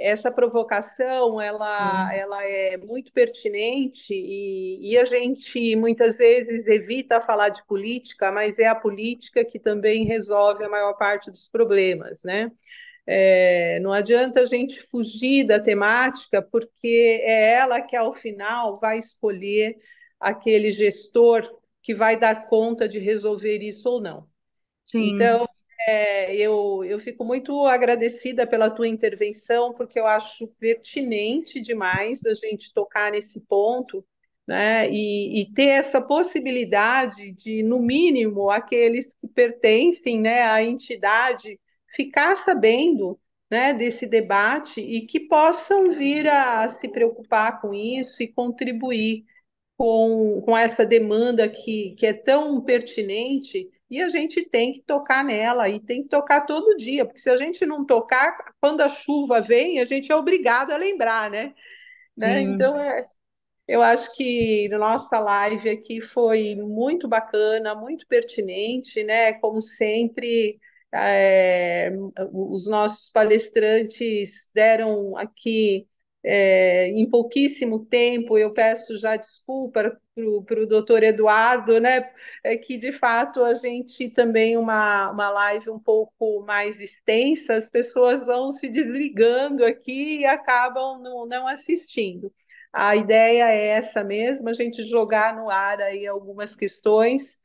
Speaker 2: essa provocação ela é muito pertinente e a gente muitas vezes evita falar de política, mas é a política que também resolve a maior parte dos problemas, né? Não adianta a gente fugir da temática, porque é ela que, ao final, vai escolher aquele gestor que vai dar conta de resolver isso ou não.
Speaker 3: sim,
Speaker 2: Então, eu fico muito agradecida pela tua intervenção, porque eu acho pertinente demais a gente tocar nesse ponto, né? E ter essa possibilidade de, no mínimo, aqueles que pertencem, né, à entidade ficar sabendo, né, desse debate e que possam vir a se preocupar com isso e contribuir com essa demanda que é tão pertinente e a gente tem que tocar nela e tem que tocar todo dia, porque se a gente não tocar, quando a chuva vem, a gente é obrigado a lembrar, né?
Speaker 3: sim.
Speaker 2: Então, eu acho que a nossa live aqui foi muito bacana, muito pertinente, né? Como sempre, os nossos palestrantes deram aqui em pouquíssimo tempo. Eu peço já desculpa para o doutor Eduardo, né? Que de fato a gente também uma live um pouco mais extensa, as pessoas vão se desligando aqui e acabam não assistindo. A ideia é essa mesmo, a gente jogar no ar aí algumas questões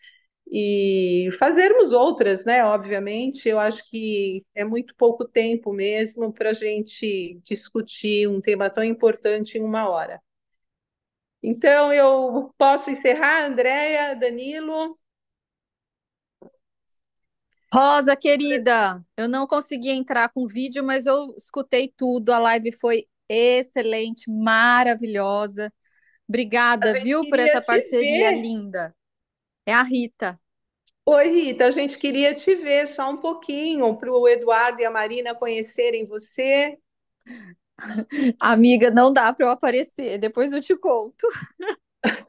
Speaker 2: e fazermos outras, né? Obviamente, eu acho que é muito pouco tempo mesmo para a gente discutir um tema tão importante em uma hora. Então, eu posso encerrar, Andréia, Danilo?
Speaker 7: Rosa, querida, eu não consegui entrar com vídeo, mas eu escutei tudo. A live foi excelente, maravilhosa.
Speaker 2: A
Speaker 7: Obrigada,
Speaker 2: gente
Speaker 7: viu, por
Speaker 2: queria
Speaker 7: essa
Speaker 2: te
Speaker 7: parceria
Speaker 2: ver.
Speaker 7: linda. É a Rita.
Speaker 2: Oi, Rita, a gente queria te ver só um pouquinho para o Eduardo e a Marina conhecerem você.
Speaker 7: Amiga, não dá para eu aparecer, depois eu te conto.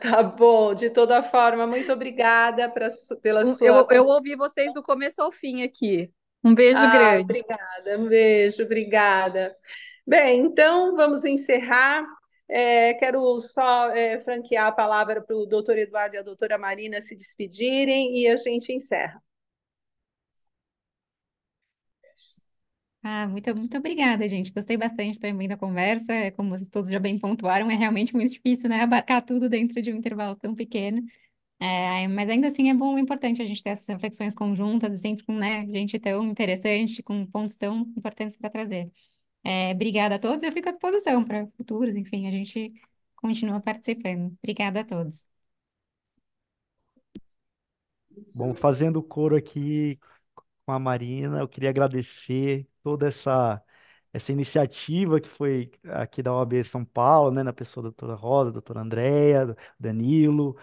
Speaker 2: Tá bom, de toda forma, muito obrigada pela sua
Speaker 7: Eu ouvi vocês do começo ao fim aqui. Um beijo
Speaker 2: Ah,
Speaker 7: grande.
Speaker 2: obrigada, um beijo, obrigada. Bem, então vamos encerrar. Quero só franquear a palavra para o doutor Eduardo e a doutora Marina se despedirem e a gente encerra.
Speaker 6: Muito obrigada, gente. Gostei bastante também da conversa. Como vocês todos já bem pontuaram, é realmente muito difícil, né, abarcar tudo dentro de um intervalo tão pequeno. Mas ainda assim é bom, é importante a gente ter essas reflexões conjuntas, e sempre com, né, gente tão interessante, com pontos tão importantes para trazer. Obrigada a todos. Eu fico à disposição para futuros, enfim, a gente continua participando. Obrigada a todos.
Speaker 5: Bom, fazendo coro aqui com a Marina, eu queria agradecer toda essa essa iniciativa que foi aqui da OAB São Paulo, né, na pessoa da doutora Rosa, doutora Andréia, Danilo,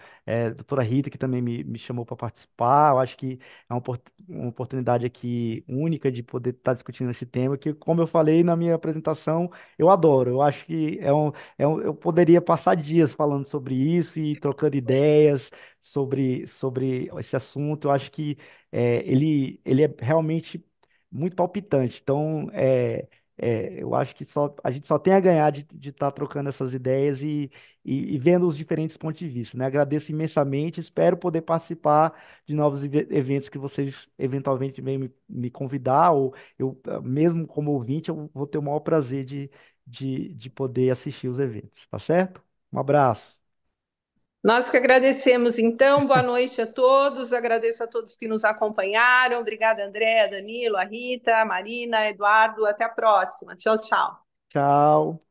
Speaker 5: doutora Rita, que também me chamou para participar. Eu acho que é uma oportunidade aqui única de poder estar discutindo esse tema, que, como eu falei na minha apresentação, eu adoro. Eu acho que eu poderia passar dias falando sobre isso e trocando ideias sobre esse assunto. Eu acho que ele é realmente muito palpitante. Então, eu acho que a gente só tem a ganhar de estar trocando essas ideias e vendo os diferentes pontos de vista, né? Agradeço imensamente, espero poder participar de novos eventos que vocês eventualmente venham me convidar, ou eu, mesmo como ouvinte, eu vou ter o maior prazer de poder assistir os eventos, tá certo? Um abraço.
Speaker 2: Nós que agradecemos, então, boa noite a todos, agradeço a todos que nos acompanharam, obrigada, André, Danilo, a Rita, a Marina, a Eduardo, até a próxima, tchau, tchau.
Speaker 5: Tchau.